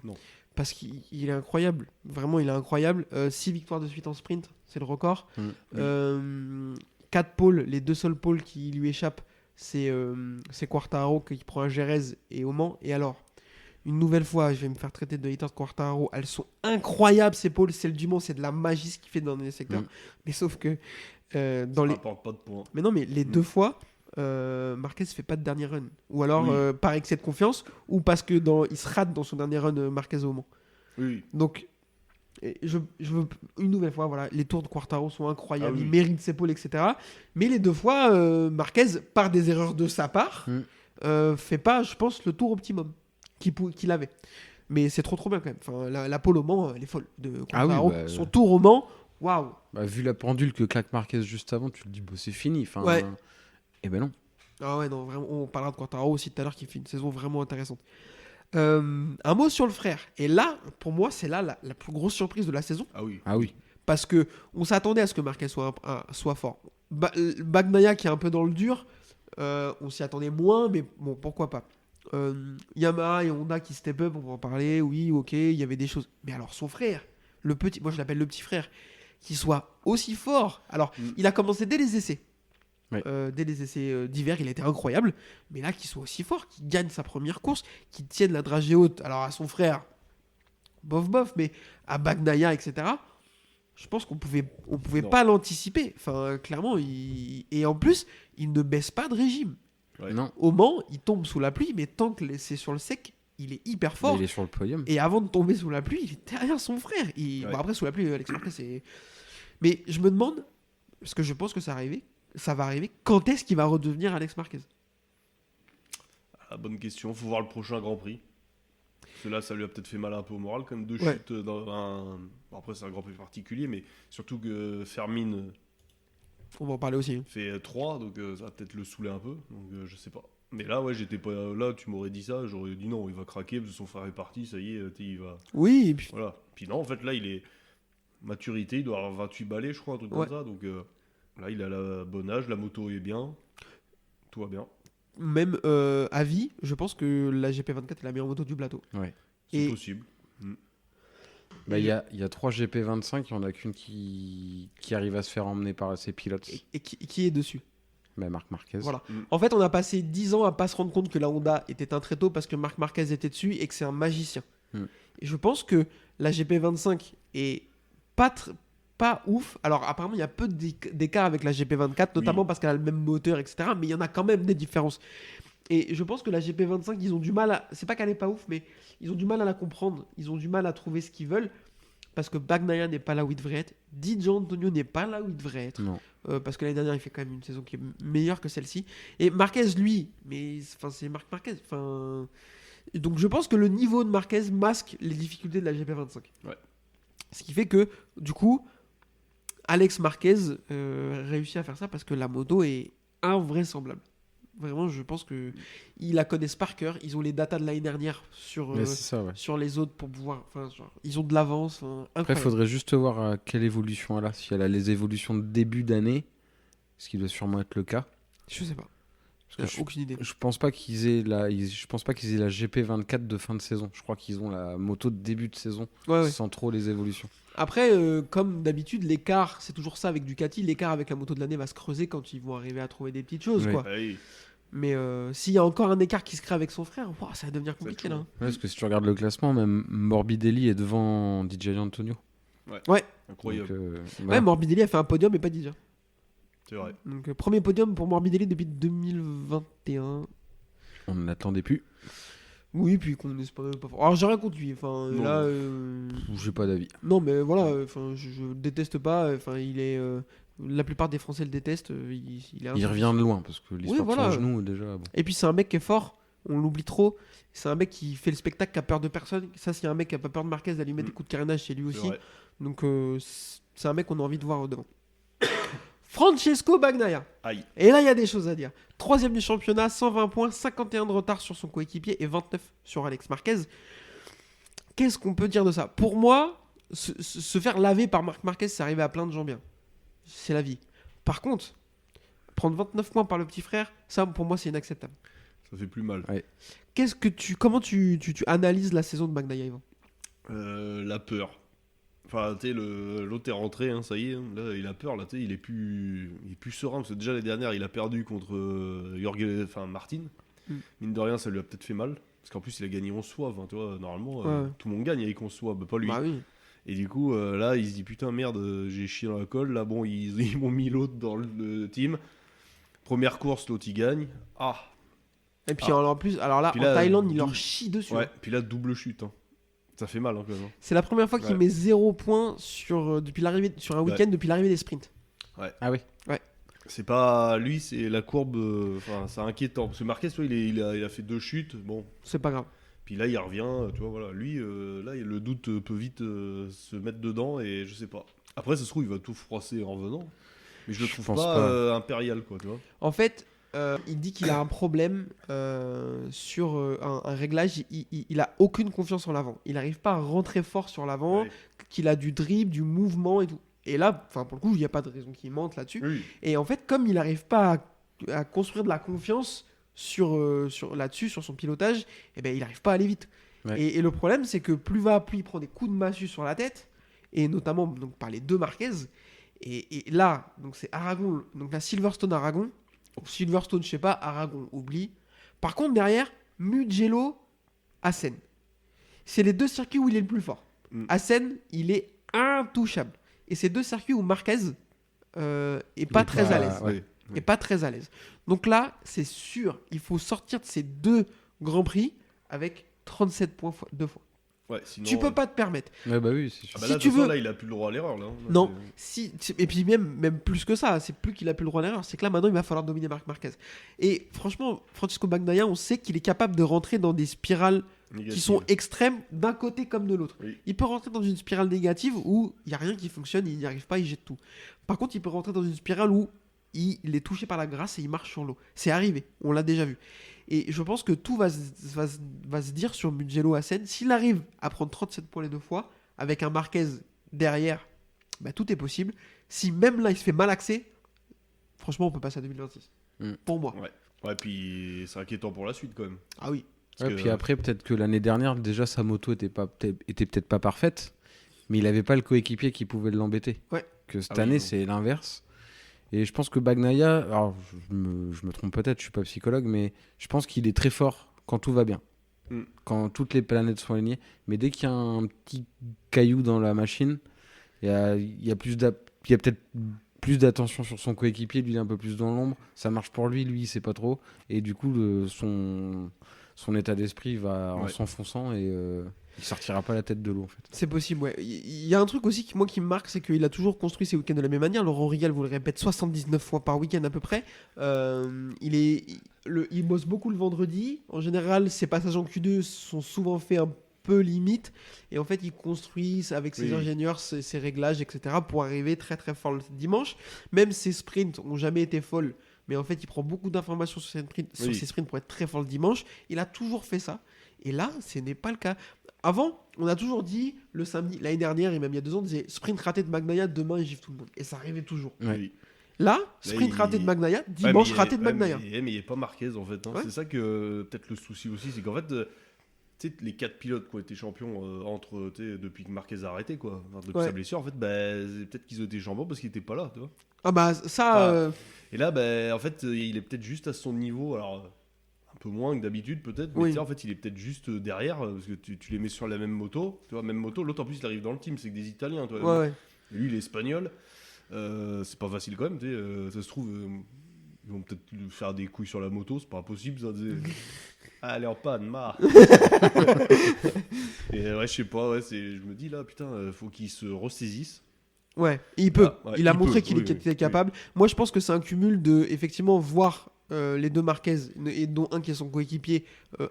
parce qu'il est incroyable. Vraiment, il est incroyable. 6 victoires de suite en sprint, c'est le record. 4 pôles, les 2 seuls pôles qui lui échappent, c'est Quartararo qui prend un Jerez et au Mans. Et alors, une nouvelle fois, je vais me faire traiter de hater de Quartararo. Elles sont incroyables ces pôles. Celle du Mans, c'est de la magie ce qu'il fait dans les secteurs. Mais sauf que dans Ça les rapporte pas de points. mais non, mais les 2 fois, Marquez fait pas de dernier run. Ou alors Oui. par excès de confiance, ou parce que il se rate dans son dernier run Marquez au Mans. Oui. Donc, je veux une nouvelle fois, voilà, les tours de Quartaro sont incroyables, Ah oui. il mérite ses pôles, etc. Mais les 2 fois, Marquez, par des erreurs de sa part, fait pas, je pense, le tour optimum qu'il avait. Mais c'est trop bien quand même. Enfin, la pole au Mans, elle est folle. De Quartaro, bah, son tour au Mans, waouh. Bah, vu la pendule que claque Marquez juste avant, tu te dis, bah, c'est fini. Enfin, Ouais. Et ben non. Ah ouais, non, vraiment, on parlera de Quartaro aussi tout à l'heure qui fait une saison vraiment intéressante. Un mot sur le frère. Et là, pour moi, c'est là la plus grosse surprise de la saison. Ah oui. Ah oui. Parce que on s'attendait à ce que Marquez soit fort. Bagnaia qui est un peu dans le dur, on s'y attendait moins, mais bon, pourquoi pas. Yamaha et Honda qui step up, on va en parler, oui, ok, il y avait des choses. Mais alors son frère, le petit, moi je l'appelle le petit frère, qui soit aussi fort. Alors, il a commencé dès les essais. Ouais. Dès les essais d'hiver, il a été incroyable. Mais là, qu'il soit aussi fort, qu'il gagne sa première course, qu'il tienne la dragée haute. Alors à son frère, bof, mais à Bagnaia, etc. Je pense qu'on pouvait Non. pas l'anticiper. Enfin, clairement, et en plus, il ne baisse pas de régime. Ouais. Non. Au Mans, il tombe sous la pluie, mais tant que c'est sur le sec, il est hyper Bah, fort. il est sur le podium. Et avant de tomber sous la pluie, il est derrière son frère. Ouais. Bon, après, sous la pluie, Alex Marquez, c'est. Mais je me demande, parce que je pense que ça va arriver, quand est-ce qu'il va redevenir Alex Marquez? Ah, bonne question. Faut voir le prochain Grand Prix. Parce que là, ça lui a peut-être fait mal un peu au moral, quand même, 2 Ouais. chutes dans un. Bon, après, c'est un Grand Prix particulier, mais surtout que Fermin On va en parler aussi. fait 3, donc ça va peut-être le saouler un peu. Donc je sais pas. Mais là, ouais, j'étais pas. Là, tu m'aurais dit ça, j'aurais dit non, il va craquer parce que son frère est parti, ça y est, il va. Oui, et puis Voilà. Puis non, en fait, là, il est. Maturité, il doit avoir 28 balais, je crois, un truc Ouais. comme ça. Donc là, il a le bon âge, la moto est bien. Tout va bien. même à vie, je pense que la GP24 est la meilleure moto du plateau. C'est Et- possible. Bah, il y a 3 GP25, il n'y en a qu'une qui arrive à se faire emmener par ses pilotes. Et qui est dessus. Bah, Marc Marquez. Voilà. Mm. En fait, on a passé 10 ans à pas se rendre compte que la Honda était un tréteau parce que Marc Marquez était dessus et que c'est un magicien. Mm. Et je pense que la GP25 est pas ouf. Alors, apparemment, il y a peu d'écart avec la GP24, notamment Oui. parce qu'elle a le même moteur, etc. Mais il y en a quand même des différences. Et je pense que la GP25, ils ont du mal à. C'est pas qu'elle est pas ouf, mais ils ont du mal à la comprendre. Ils ont du mal à trouver ce qu'ils veulent. Parce que Bagnaia n'est pas là où il devrait être. Di Gianantonio n'est pas là où il devrait être. Non. Parce que l'année dernière, il fait quand même une saison qui est meilleure que celle-ci. Et Marquez, lui, mais enfin, c'est Marc Marquez. Enfin, donc je pense que le niveau de Marquez masque les difficultés de la GP25. Ouais. Ce qui fait que, du coup, Alex Marquez réussit à faire ça parce que la moto est invraisemblable. Vraiment, je pense que ils la connaissent par cœur. Ils ont les datas de l'année dernière sur, Mais c'est ça, ouais. sur les autres pour pouvoir. Enfin, genre, ils ont de l'avance. Enfin, Après, il incroyable. faudrait juste voir quelle évolution elle a. Si elle a les évolutions de début d'année, ce qui doit sûrement être le cas. Je sais pas. Parce que J'ai aucune idée. je pense pas qu'ils aient je pense pas qu'ils aient la GP24 de fin de saison. Je crois qu'ils ont la moto de début de saison Ouais, ouais. sans trop les évolutions. Après, comme d'habitude, l'écart, c'est toujours ça avec Ducati, l'écart avec la moto de l'année va se creuser quand ils vont arriver à trouver des petites choses, Oui. quoi. Ah oui. Mais s'il y a encore un écart qui se crée avec son frère, ouah, ça va devenir Ça va être compliqué chaud. là. Ouais, parce que si tu regardes le classement, même Morbidelli est devant DJ Antonio. Incroyable. Donc, Ouais, voilà. Morbidelli a fait un podium et pas déjà. C'est vrai. Donc premier podium pour Morbidelli depuis 2021. On n'attendait plus. Oui, puis qu'on espère pas fort. Alors j'ai rien contre lui. Enfin Non. là, J'ai pas d'avis. non mais voilà. Enfin je le déteste pas. Enfin il est. La plupart des Français le détestent. Il est Il revient de loin parce que l'histoire voilà. de son genou déjà. Bon. Et puis c'est un mec qui est fort, on l'oublie trop. C'est un mec qui fait le spectacle, qui a peur de personne. Ça, s'il y a un mec qui a pas peur de Marquez, d'aller lui mettre des coups de carénage, c'est lui C'est aussi. vrai. Donc c'est un mec qu'on a envie de voir devant. Francesco Bagnaia. Aïe. Et là, il y a des choses à dire. 3ème du championnat, 120 points, 51 de retard sur son coéquipier et 29 sur Alex Marquez. Qu'est-ce qu'on peut dire de ça? Pour moi, se faire laver par Marc Marquez, c'est arrivé à plein de gens bien. C'est la vie. Par contre, prendre 29 points par le petit frère, ça, pour moi, c'est inacceptable. Ça fait plus mal. Comment tu analyses la saison de Bagnaia, Yvan? La peur. Enfin, tu sais, l'autre est rentré, hein, ça y est. Hein. Là, il a peur, là, tu sais, il est plus serein. Parce que déjà, les dernières, il a perdu contre Martin. Mm. Mine de rien, ça lui a peut-être fait mal. Parce qu'en plus, il a gagné 11 fois. Enfin, tu vois, normalement, Ouais. tout le monde gagne avec 11 fois. Bah, pas lui. Bah oui. Et du coup, là, il se dit putain, merde, j'ai chié dans la colle. Là, bon, ils m'ont mis l'autre dans le team. Première course, l'autre, il gagne. Ah, Et puis en plus, alors là, Puis en là, Thaïlande, il leur double- chie dessus. ouais. hein. Puis là, double chute. Hein. Ça fait mal, hein, quand même. hein. C'est la première fois qu'il Ouais. met 0 points depuis l'arrivée, sur un week-end depuis l'arrivée des sprints. Ah oui. C'est pas lui, c'est la courbe. Enfin, c'est inquiétant. Parce que Marquez, tu vois, il a fait 2 chutes. Bon. C'est pas grave. Puis là, il revient, tu vois, voilà. Lui, là, le doute peut vite se mettre dedans et je sais pas. Après, ça se trouve, il va tout froisser en revenant. Mais je le Je trouve pense pas, pas. impérial, quoi, tu vois. En fait, il dit qu'il a un problème sur un réglage. Il a aucune confiance en l'avant. Il n'arrive pas à rentrer fort sur l'avant, Ouais. qu'il a du dribble, du mouvement et tout. Et là, pour le coup, il n'y a pas de raison qu'il mente là-dessus. Oui. Et en fait, comme il n'arrive pas à construire de la confiance là-dessus, sur son pilotage, eh ben, il n'arrive pas à aller vite. Ouais. Et le problème, c'est que plus il prend des coups de massue sur la tête, et notamment donc, par les deux Marquez. Et là, donc c'est Aragon, donc la Silverstone-Aragon. Silverstone, je sais pas, Aragon, oublie. Par contre, derrière, Mugello, Assen. C'est les deux circuits où il est le plus fort. Mm. Assen, il est intouchable. Et c'est deux circuits où Marquez est pas très à l'aise. ouais. Et pas très à l'aise. Donc là, c'est sûr, il faut sortir de ces deux Grands Prix avec 37 points deux fois. Ouais, sinon, Tu peux pas te permettre. Ouais, bah oui, c'est sûr. Ah bah si là, tu de toute façon, veux- là, il a plus le droit à l'erreur, là. Là, Non, c'est- et puis même plus que ça, c'est plus qu'il a plus le droit à l'erreur, c'est que là maintenant il va falloir dominer Marc Marquez. Et franchement, Francisco Bagnaia, on sait qu'il est capable de rentrer dans des spirales Négative. qui sont extrêmes d'un côté comme de l'autre. Oui. Il peut rentrer dans une spirale négative où il n'y a rien qui fonctionne, il n'y arrive pas, il jette tout. Par contre, il peut rentrer dans une spirale où il est touché par la grâce et il marche sur l'eau. C'est arrivé, on l'a déjà vu. Et je pense que tout va se dire sur Mugello à Seine. S'il arrive à prendre 37 points les 2 fois, avec un Marquez derrière, bah, tout est possible. Si même là, il se fait malaxer, franchement, on peut passer à 2026. Pour moi. Ouais, puis c'est inquiétant pour la suite quand même. Ah oui. Parce Puis après, peut-être que l'année dernière, déjà, sa moto était peut-être pas parfaite, mais il avait pas le coéquipier qui pouvait l'embêter. Ouais. Que cette Ah oui, année, non. c'est l'inverse. Et je pense que Bagnaia, alors je me trompe peut-être, je suis pas psychologue, mais je pense qu'il est très fort quand tout va bien. Quand toutes les planètes sont alignées. Mais dès qu'il y a un petit caillou dans la machine, il y a peut-être plus d'attention sur son coéquipier, lui il est un peu plus dans l'ombre. Ça marche pour lui, il sait pas trop. Et du coup, son état d'esprit va en s'enfonçant et il sortira pas la tête de l'eau en fait. C'est possible, ouais. Il y a un truc aussi qui me marque, c'est qu'il a toujours construit ses week-ends de la même manière. Laurent Rigal vous le répète 79 fois par week-end à peu près. Il bosse beaucoup le vendredi. En général, ses passages en Q2 sont souvent faits un peu limite. Et en fait, il construit avec ses ingénieurs ses réglages, etc. pour arriver très très fort le dimanche. Même ses sprints n'ont jamais été folles. Mais en fait, il prend beaucoup d'informations sur ses sprints pour être très fort le dimanche. Il a toujours fait ça. Et là, ce n'est pas le cas. Avant, on a toujours dit, le samedi, l'année dernière et même il y a 2 ans, on disait sprint raté de Bagnaia, demain il gifle tout le monde. Et ça arrivait toujours. Oui. Là, sprint raté de Bagnaia, dimanche raté de Bagnaia. Mais il n'y a pas Marquez en fait. Hein. Ouais. C'est ça que peut-être le souci aussi, c'est qu'en fait, tu sais, les 4 pilotes qui ont été champions depuis que Marquez a arrêté, quoi. Enfin, depuis sa blessure, en fait, peut-être qu'ils ont été champions parce qu'il n'était pas là, tu vois. Ah bah ça... Et là, en fait, il est peut-être juste à son niveau, alors un peu moins que d'habitude peut-être, mais tu sais, en fait, il est peut-être juste derrière, parce que tu les mets sur la même moto, tu vois, même moto, l'autre en plus il arrive dans le team, c'est que des Italiens, tu vois. Ouais. Lui, il est espagnol, c'est pas facile quand même, tu sais, ça se trouve, ils vont peut-être lui faire des couilles sur la moto, c'est pas impossible, ça, tu sais. Ah, elle est en panne, marre. Et ouais, je sais pas, je me dis là, putain, faut qu'il se ressaisisse. Ouais, il peut. Il a montré peut, qu'il était capable. Moi, je pense que c'est un cumul de, effectivement, voir les 2 Marquez, et dont un qui est son coéquipier,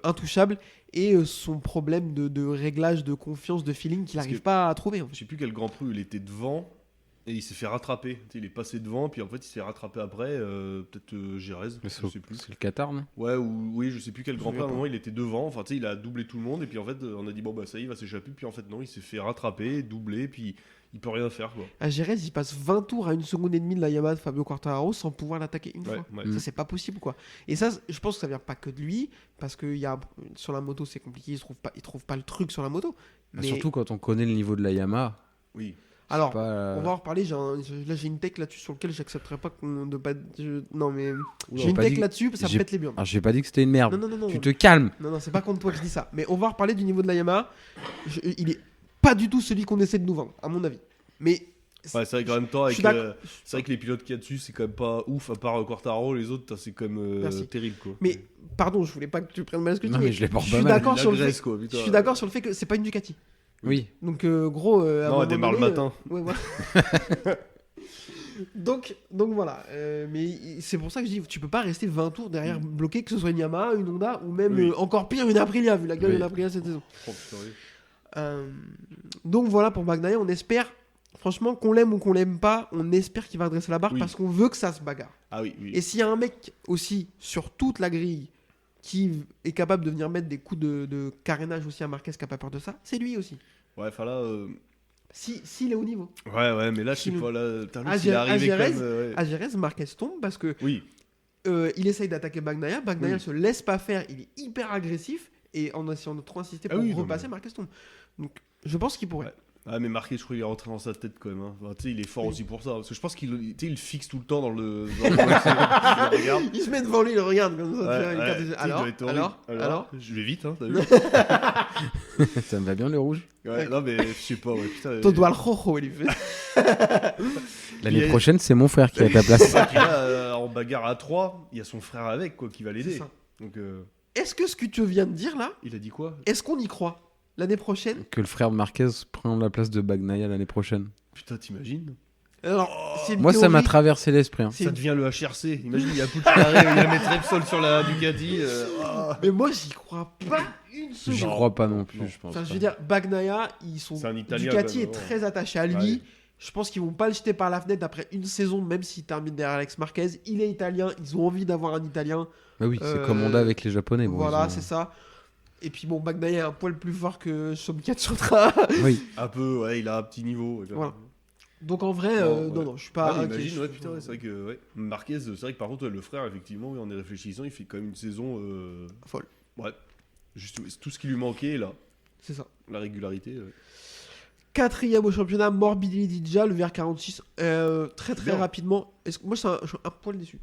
intouchable, et son problème de réglage, de confiance, de feeling qu'il n'arrive pas à trouver. En fait. Je sais plus quel Grand Prix il était devant, et il s'est fait rattraper. Tu sais, il est passé devant, puis en fait, il s'est rattrapé après, peut-être Jerez, je sais plus. C'est le Qatar, non ? Ouais, oui, je sais plus quel Grand Prix, à un moment, il était devant, enfin, tu sais, il a doublé tout le monde, et puis en fait, on a dit, bon, bah ça y est, il va s'échapper, puis en fait, non, il s'est fait rattraper, doubler, puis il peut rien faire, quoi. À Jerez, il passe 20 tours à 1 seconde et demie de la Yamaha de Fabio Quartararo sans pouvoir l'attaquer une fois. Ouais. Ça, c'est pas possible, quoi. Et ça, je pense que ça vient pas que de lui, parce que sur la moto, c'est compliqué, il trouve pas le truc sur la moto. Mais... Surtout quand on connaît le niveau de la Yamaha. Oui. Alors, pas, on va en reparler. Là, j'ai une tech là-dessus sur lequel j'accepterai pas de pas. Non, mais Oula, j'ai une pas tech dit- là-dessus, ça me j'ai- pète les burnes. Alors, j'ai pas dit que c'était une merde. Non. Tu te calmes. Non, c'est pas contre toi que je dis ça. Mais on va en reparler du niveau de la Yamaha. Il est pas du tout celui qu'on essaie de nous vendre, à mon avis. Mais Ouais, c'est vrai qu'en même temps, je suis d'accord. c'est vrai que les pilotes qu'il y a dessus, c'est quand même pas ouf, à part Quartararo, les autres, c'est quand même Merci. terrible, quoi. Mais pardon, je voulais pas que tu prennes mal ce que tu Non, dis. mais je les porte je pas suis mal. d'accord La sur le Grèce, fait. quoi, putain. Je suis d'accord sur le fait que c'est pas une Ducati. Oui. Donc gros. à un Non, moment elle démarre le donné, matin. Ouais, voilà. donc voilà. Mais c'est pour ça que je dis, tu peux pas rester 20 tours derrière bloqué, que ce soit une Yamaha, une Honda ou même Oui. encore pire une Aprilia, vu la gueule Oui. de l'Aprilia cette saison. Oh, putain, oui. Donc voilà pour Bagnaia, on espère. Franchement, qu'on l'aime ou qu'on l'aime pas, on espère qu'il va redresser la barre Oui. parce qu'on veut que ça se bagarre. Ah oui. Et s'il y a un mec aussi sur toute la grille qui est capable de venir mettre des coups de carénage aussi à Marquez qui n'a pas peur de ça, c'est lui aussi. Ouais, enfin là. S'il est au niveau. Ouais, mais là, je sais Sinon- pas, là. Putain, lui, À s'il est arrivé quand Jerez, même. Ouais. À Jerez, Marquez tombe parce que Oui. il essaye d'attaquer Bagnaia. Bagnaia Oui. se laisse pas faire, il est hyper agressif et en essayant de trop insister Ah pour oui, non, repasser, mais- Marquez tombe. Donc je pense qu'il pourrait. Ouais. Ah, mais Marquez, je crois qu'il est rentré dans sa tête quand même. Hein. Enfin, tu sais, il est fort aussi pour ça. Parce que je pense qu'il tu sais, il fixe tout le temps dans le. Dans le il regarde. Il se met devant lui, il regarde comme ça. tu vois, il Ouais, carte des- tu sais, il alors, doit être horrible. alors, Je vais vite, hein, t'as vu. Ça me va bien le rouge. Ouais, non, mais je sais pas, ouais, putain. ton doigt le rojo, il fait. L'année Il est- prochaine, c'est mon frère qui est à ta place. Et puis là, en bagarre à 3, il y a son frère avec, quoi, qui va C'est l'aider. ça. Donc, Est-ce que ce que tu viens de dire là, il a dit quoi? est-ce qu'on y croit l'année prochaine? Que le frère de Marquez prend la place de Bagnaia l'année prochaine. Putain, t'imagines? Alors, c'est une Moi, ça m'a théorie. traversé l'esprit. Hein. C'est Ça une- devient le HRC. Imagine, il y a Pucci qui arrive, il va mettre Repsol sur la Ducati. Mais moi, j'y crois pas une J'y seconde. crois pas non plus, Non. je pense. Enfin, je pas. veux dire, Bagnaia, C'est un Italien, Ducati quand est même, très attaché à lui. Ouais. Je pense qu'ils vont pas le jeter par la fenêtre après une saison, même s'il termine derrière Alex Marquez. Il est italien, ils ont envie d'avoir un italien. Bah oui, c'est Euh, comme on a avec les Japonais. Bon, voilà, ils ont- c'est ça. Et puis bon, Bagnaia est un poil plus fort que Somkat Chantra. Oui. Un peu, ouais, il a un petit niveau. Voilà. Donc en vrai, Non, non, ouais. non, je suis pas. Ah, mais inquiet, imagine, je- ouais, putain, ouais, c'est vrai que ouais. Marquez, c'est vrai que par contre, ouais, le frère, effectivement, oui, en y réfléchissant, il fait quand même une saison Folle. Ouais, juste tout ce qui lui manquait là, C'est ça. la régularité. Quatrième au championnat, Morbidelli Didja, le VR46. Très Bien. rapidement. Moi, je suis un poil déçu.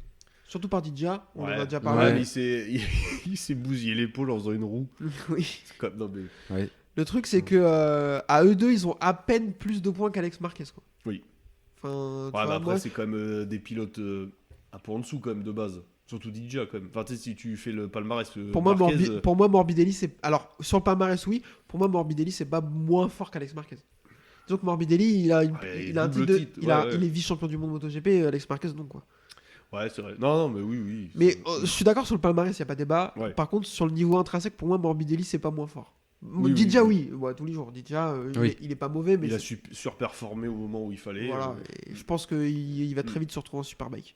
Surtout par Didja, on en a déjà parlé. Ouais, mais il s'est bousillé l'épaule en faisant une roue. Oui. C'est comme, non, mais... Le truc, c'est que à eux deux, ils ont à peine plus de points qu'Alex Marquez. Quoi. Oui. Enfin, tu Ouais, vois, mais après, moi, c'est quand même des pilotes un peu en dessous, quand même, de base. Surtout DJ, quand même. Enfin, tu sais, si tu fais le palmarès. pour moi, Marquez, pour moi, Morbidelli, c'est. Alors, sur le palmarès, oui. Pour moi, Morbidelli, c'est pas moins fort qu'Alex Marquez. Donc, Morbidelli, il a, Ouais, il a un double titre. titre, Il ouais. est vice-champion du monde MotoGP, Alex Marquez, donc quoi. Ouais, c'est vrai. Non, mais oui. Mais C'est- je suis d'accord sur le palmarès, il n'y a pas débat. Ouais. Par contre, sur le niveau intrinsèque, pour moi, Morbidelli, c'est pas moins fort. Oui, Didja, oui. oui. Ouais, tous les jours. Didja, Oui. il est pas mauvais, mais Il a c'est- surperformé au moment où il fallait. voilà. Et je pense qu'il va très vite se retrouver en Superbike.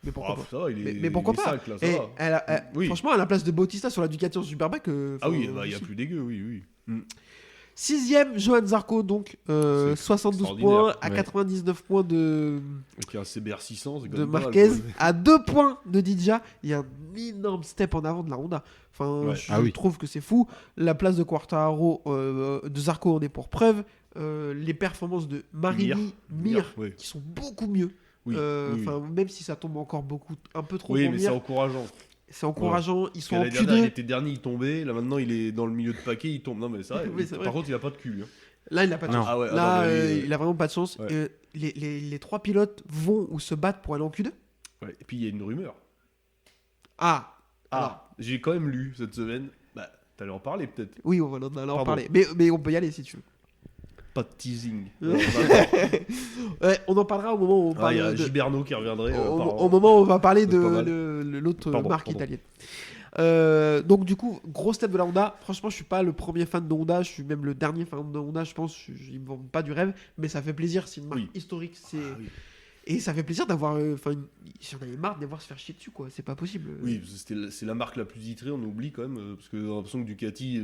Mais pourquoi pas. Ça va, il est, Mais pourquoi il est pas cinq, là, ça Et va. Oui. franchement, à la place de Bautista sur la Ducati en Superbike. Ah oui, bah, il y a plus dégueu, oui. Sixième, Johan Zarco, donc C'est 72 extraordinaire. points à Ouais. 99 points de Avec un CBR 600, c'est quand de même pas mal, Marquez, quoi. à 2 points de Didja. Il y a un énorme step en avant de la Honda. Enfin, Ouais. je Ah oui. trouve que c'est fou. La place de Quartararo, de Zarco en est pour preuve. Les performances de Marini, Mir, ouais. qui sont beaucoup mieux. Oui, oui. Enfin, même si ça tombe encore un peu trop Oui, pour mais c'est Mir, encourageant. c'est encourageant. Ils Parce sont que en l'année dernière, il Q2. était dernier, il tombait. Là, maintenant, il est dans le milieu de paquet, il tombe. Non, mais c'est vrai. Oui, c'est vrai. Par contre, il a pas de cul. Hein. Là, il n'a pas de Non. chance. Ah ouais, Là, ah non, mais- il a vraiment pas de chance. Ouais. Les trois pilotes vont ou se battent pour aller en Q2. Ouais. Et puis, il y a une rumeur. Ah, alors, J'ai quand même lu cette semaine. Bah, t'allais en parler peut-être. oui, on va en Pardon. parler. Mais on peut y aller si tu veux. Pas de teasing. Ouais, on en parlera au moment où on Il parle y a de- Giberno qui reviendrait. au moment où on va parler C'est pas mal. de l'autre Pardon, marque pardon. italienne. Donc du coup, gros step de la Honda. Franchement, je suis pas le premier fan de Honda, je suis même le dernier fan de Honda, je pense. Ils me vendent pas du rêve, mais ça fait plaisir. C'est une marque Oui. historique. Ah oui. Et ça fait plaisir d'avoir. Enfin, j'en avais marre de les voir se faire chier dessus, quoi. C'est pas possible. Oui, parce que c'est la marque la plus titrée, on oublie quand même, parce que j'ai l'impression que Ducati,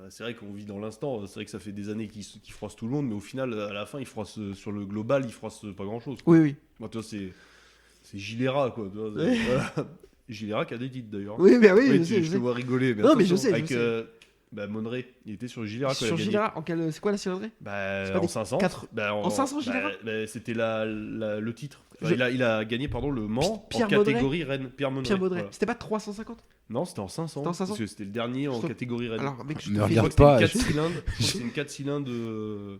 c'est vrai qu'on vit dans l'instant, c'est vrai que ça fait des années qu'ils froissent tout le monde, mais au final, à la fin, ils froissent sur le global, ils froissent pas grand-chose. Oui, oui. Moi, tu vois, c'est Gilera, quoi. Tu vois, Ouais. voilà. Gilera qui a des titres, d'ailleurs. Oui, mais oui, Oui, je sais, je te vois rigoler. Mais Non, mais je attention, sais, je avec, sais. Monneray, il était sur Gilera quand il a Sur gagné. Gilera, c'est quoi la cylindrée Bah, C'est pas en des 500. quatre- Bah, en 500 Gilera c'était le titre. Enfin, Je- il a gagné pardon, le Mans Pierre en catégorie Rennes. Pierre Monneray. Pierre Baudret. voilà. C'était pas 350 Non, c'était en 500. C'était en 500? Parce que c'était le dernier en Je- catégorie Rennes. Alors, mec, je Ne te fais, regarde Je crois pas, que c'était une 4 cylindres. Je crois que c'est une 4 cylindres de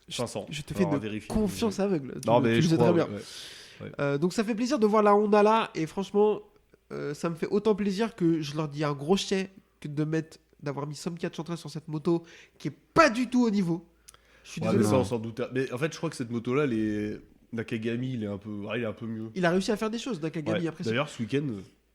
500. je te fais Alors, à de vérifier. confiance aveugle. Non, Tu mais le je sais crois, très bien. ouais. Donc ça fait plaisir de voir la Honda là, et franchement, ça me fait autant plaisir que je leur dis un gros chèque que d'avoir mis Somkat Chantra sur cette moto qui est pas du tout au niveau. Je suis Ouais, désolé. mais ça, Non. on s'en doutait. Mais en fait, je crois que cette moto-là, Nakagami, il est un peu mieux. Il a réussi à faire des choses, Nakagami, Ouais. après. D'ailleurs, ce week-end,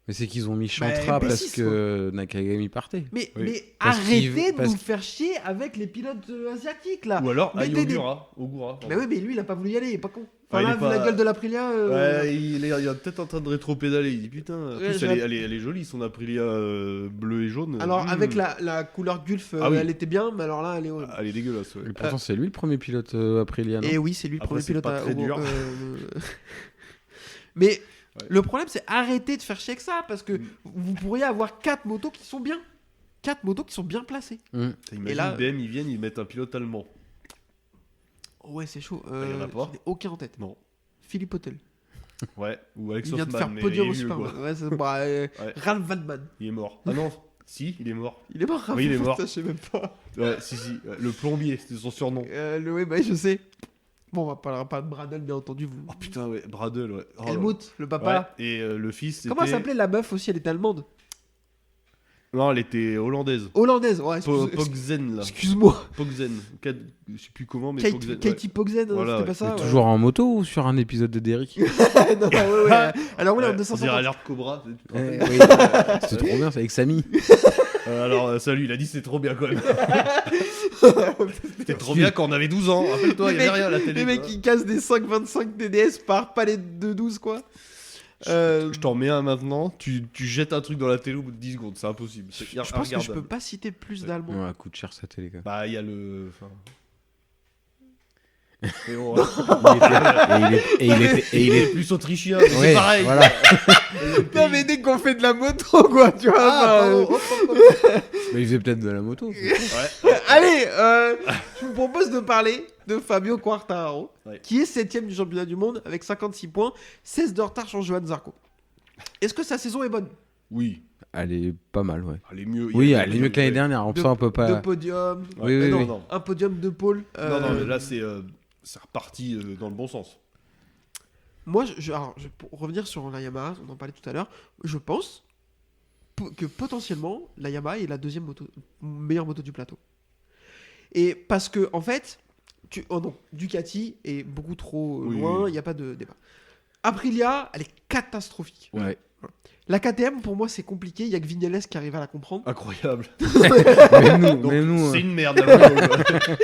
Mais c'est qu'ils ont mis Chantra P6, parce que Nakagami partait. Mais, Oui. mais Parce arrêtez qu'il- de parce nous faire chier avec les pilotes asiatiques là. ou alors mettez des- Ogura. Mais oui, mais lui il a pas voulu y aller, il est pas con. Enfin Ouais, il là, est vu pas- la gueule de l'Aprilia. Ouais, il est peut-être en train de rétro-pédaler. Il dit putain, en Ouais, plus, j'ai- elle est jolie, son Aprilia bleu et jaune. Alors Mmh. avec la couleur Gulf, Ah oui. elle était bien, mais alors là elle est horrible. Elle est dégueulasse, ouais. Et pourtant, c'est lui le premier pilote Aprilia, non Et oui, c'est lui le Après, premier c'est pilote pas très dur. Mais Ouais. le problème, c'est arrêter de faire chier avec ça, parce que Mm. vous pourriez avoir 4 motos qui sont bien. 4 motos qui sont bien placées. T'imagines, Et là- BM, ils viennent, ils mettent un pilote allemand. Ouais, c'est chaud. y en a pas. J'en ai aucun en tête. Non. Philippe Hotel. Ouais, ou Alex Il vient de Hoffman, faire mais podium il au est vieux, Superman. quoi. Ouais, c'est Ouais. Ralph Vadman. Il est mort. Ah non, si, il est mort. Il est mort, Ralph. Oui, il est mort. Ça, je sais même pas. Ouais, si. Le plombier, c'était son surnom. Oui, bah, je sais. Bon, on va parler pas de Bradle, bien entendu. Vous. Oh putain, ouais, Bradle, ouais. Oh, Helmut, le ouais. papa. Et le fils, c'était... Comment elle s'appelait la meuf aussi? Elle était allemande. Non, elle était hollandaise. Hollandaise, ouais. Pogzen, là. Excuse-moi. Pogzen. Je sais plus comment, mais Pogzen. Katie Pogzen, Voilà, c'était ouais. pas ça Mais ouais. toujours en moto ou sur un épisode de Derrick? Non, ouais. Alors, oui, Ouais, en on 250. dirait Alert Cobra. tu te rappelles Oui, c'est trop bien, c'est avec Samy. Alors, salut, il a dit c'est trop bien quand même. C'était trop bien quand on avait 12 ans. Rappelle-toi, il y avait rien à la télé. Les mecs, quoi. ils cassent des 5,25 DDS par palais de 12, quoi. Je t'en mets un maintenant, tu jettes un truc dans la télé au bout de 10 secondes, c'est impossible. C'est Je pense que je peux pas citer plus d'Allemands. Ouais, coûte cher sa télé, quoi. Bah, il y a le. Enfin... Mais bon, Et il est plus autrichien, mais Ouais, c'est pareil. voilà. Non, mais dès qu'on fait de la moto, quoi, tu vois. Ah, enfin, pardon, Mais il faisait peut-être de la moto. Allez, je vous propose de parler de Fabio Quartararo, Ouais. qui est 7ème du championnat du monde avec 56 points, 16 de retard sur Johan Zarco. Est-ce que sa saison est bonne? Oui, Elle est pas mal, ouais. elle est mieux. Oui, elle est mieux que l'année dernière. En Deux ça, on peut pas. podiums, Oui, oui, non, oui. non. un podium de pôle. Non, non, mais là, c'est reparti dans le bon sens. Moi, pour revenir sur la Yamaha, on en parlait tout à l'heure, je pense que potentiellement, la Yamaha est la deuxième meilleure moto du plateau. Et parce que, en fait, Ducati est beaucoup trop Oui, loin, il oui. n'y a pas de débat. Aprilia, elle est catastrophique. Ouais. La KTM, pour moi, c'est compliqué, il n'y a que Vignales qui arrive à la comprendre. Incroyable. Mais Donc, nous. c'est une merde. La moto, quoi.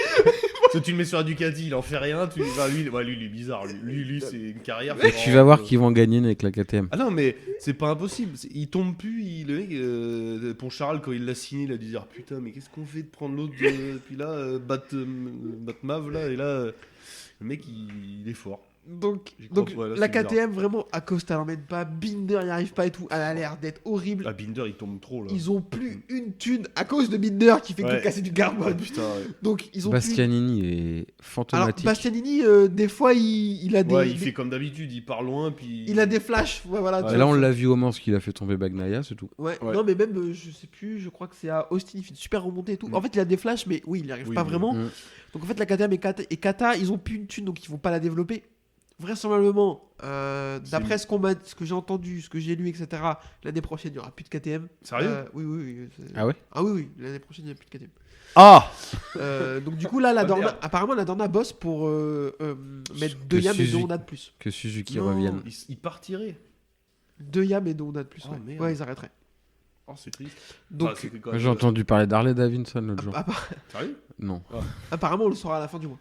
Si tu le mets sur la Ducati, il en fait rien. Lui, il est bizarre. Lui, c'est une carrière. Et tu vas voir qu'ils vont gagner avec la KTM. Ah non, mais c'est pas impossible. Il tombe plus. Le mec, Poncharal, quand il l'a signé, il a dû dire putain, mais qu'est-ce qu'on fait de prendre l'autre puis là, Batmav, là, et là, le mec, il est fort. Donc J'y crois pas, là, la c'est bizarre. KTM, vraiment, Acosta l'emmène pas, Binder n'y arrive pas et tout, elle a l'air d'être horrible. Ah, Binder, il tombe trop là. Ils ont plus une thune à cause de Binder qui fait que Ouais. de casser du Ah, carbone. putain, ouais. Donc ils ont plus... Bastianini est Alors fantomatique. Bastianini, des fois, il a des... Ouais, il fait comme d'habitude, il part loin, puis. il a des flashs, ouais, voilà. Ouais, tu Et là, vois. on l'a vu au Mans qu'il a fait tomber Bagnaia, c'est tout. Ouais. Ouais. Non, mais même, je sais plus, je crois que c'est à Austin, il fait une super remontée et tout. En fait, il a des flashs, mais oui, il n'y arrive Oui, pas oui. vraiment. Mm. Donc en fait, la KTM et Kata, ils ont plus une thune, donc ils vont pas la développer. Vraisemblablement, d'après ce que j'ai entendu, ce que j'ai lu, etc., l'année prochaine, il n'y aura plus de KTM. Sérieux Oui. Ah ouais? Ah oui, l'année prochaine, il n'y a plus de KTM. Ah Donc du coup, là, Ah, merde. apparemment, la Dorna bosse pour mettre 2 Que yams et 2 Suzuki- Honda de plus. Que Suzuki Non. revienne. Il partirait. 2 yams et 2 Honda de plus. Oh, ouais. merde. Ouais, ils arrêteraient. Oh, c'est triste. Donc, Enfin, c'était quand Moi, même- j'ai entendu parler d'Harley Davidson l'autre jour. Sérieux Non. apparemment, on le saura à la fin du mois.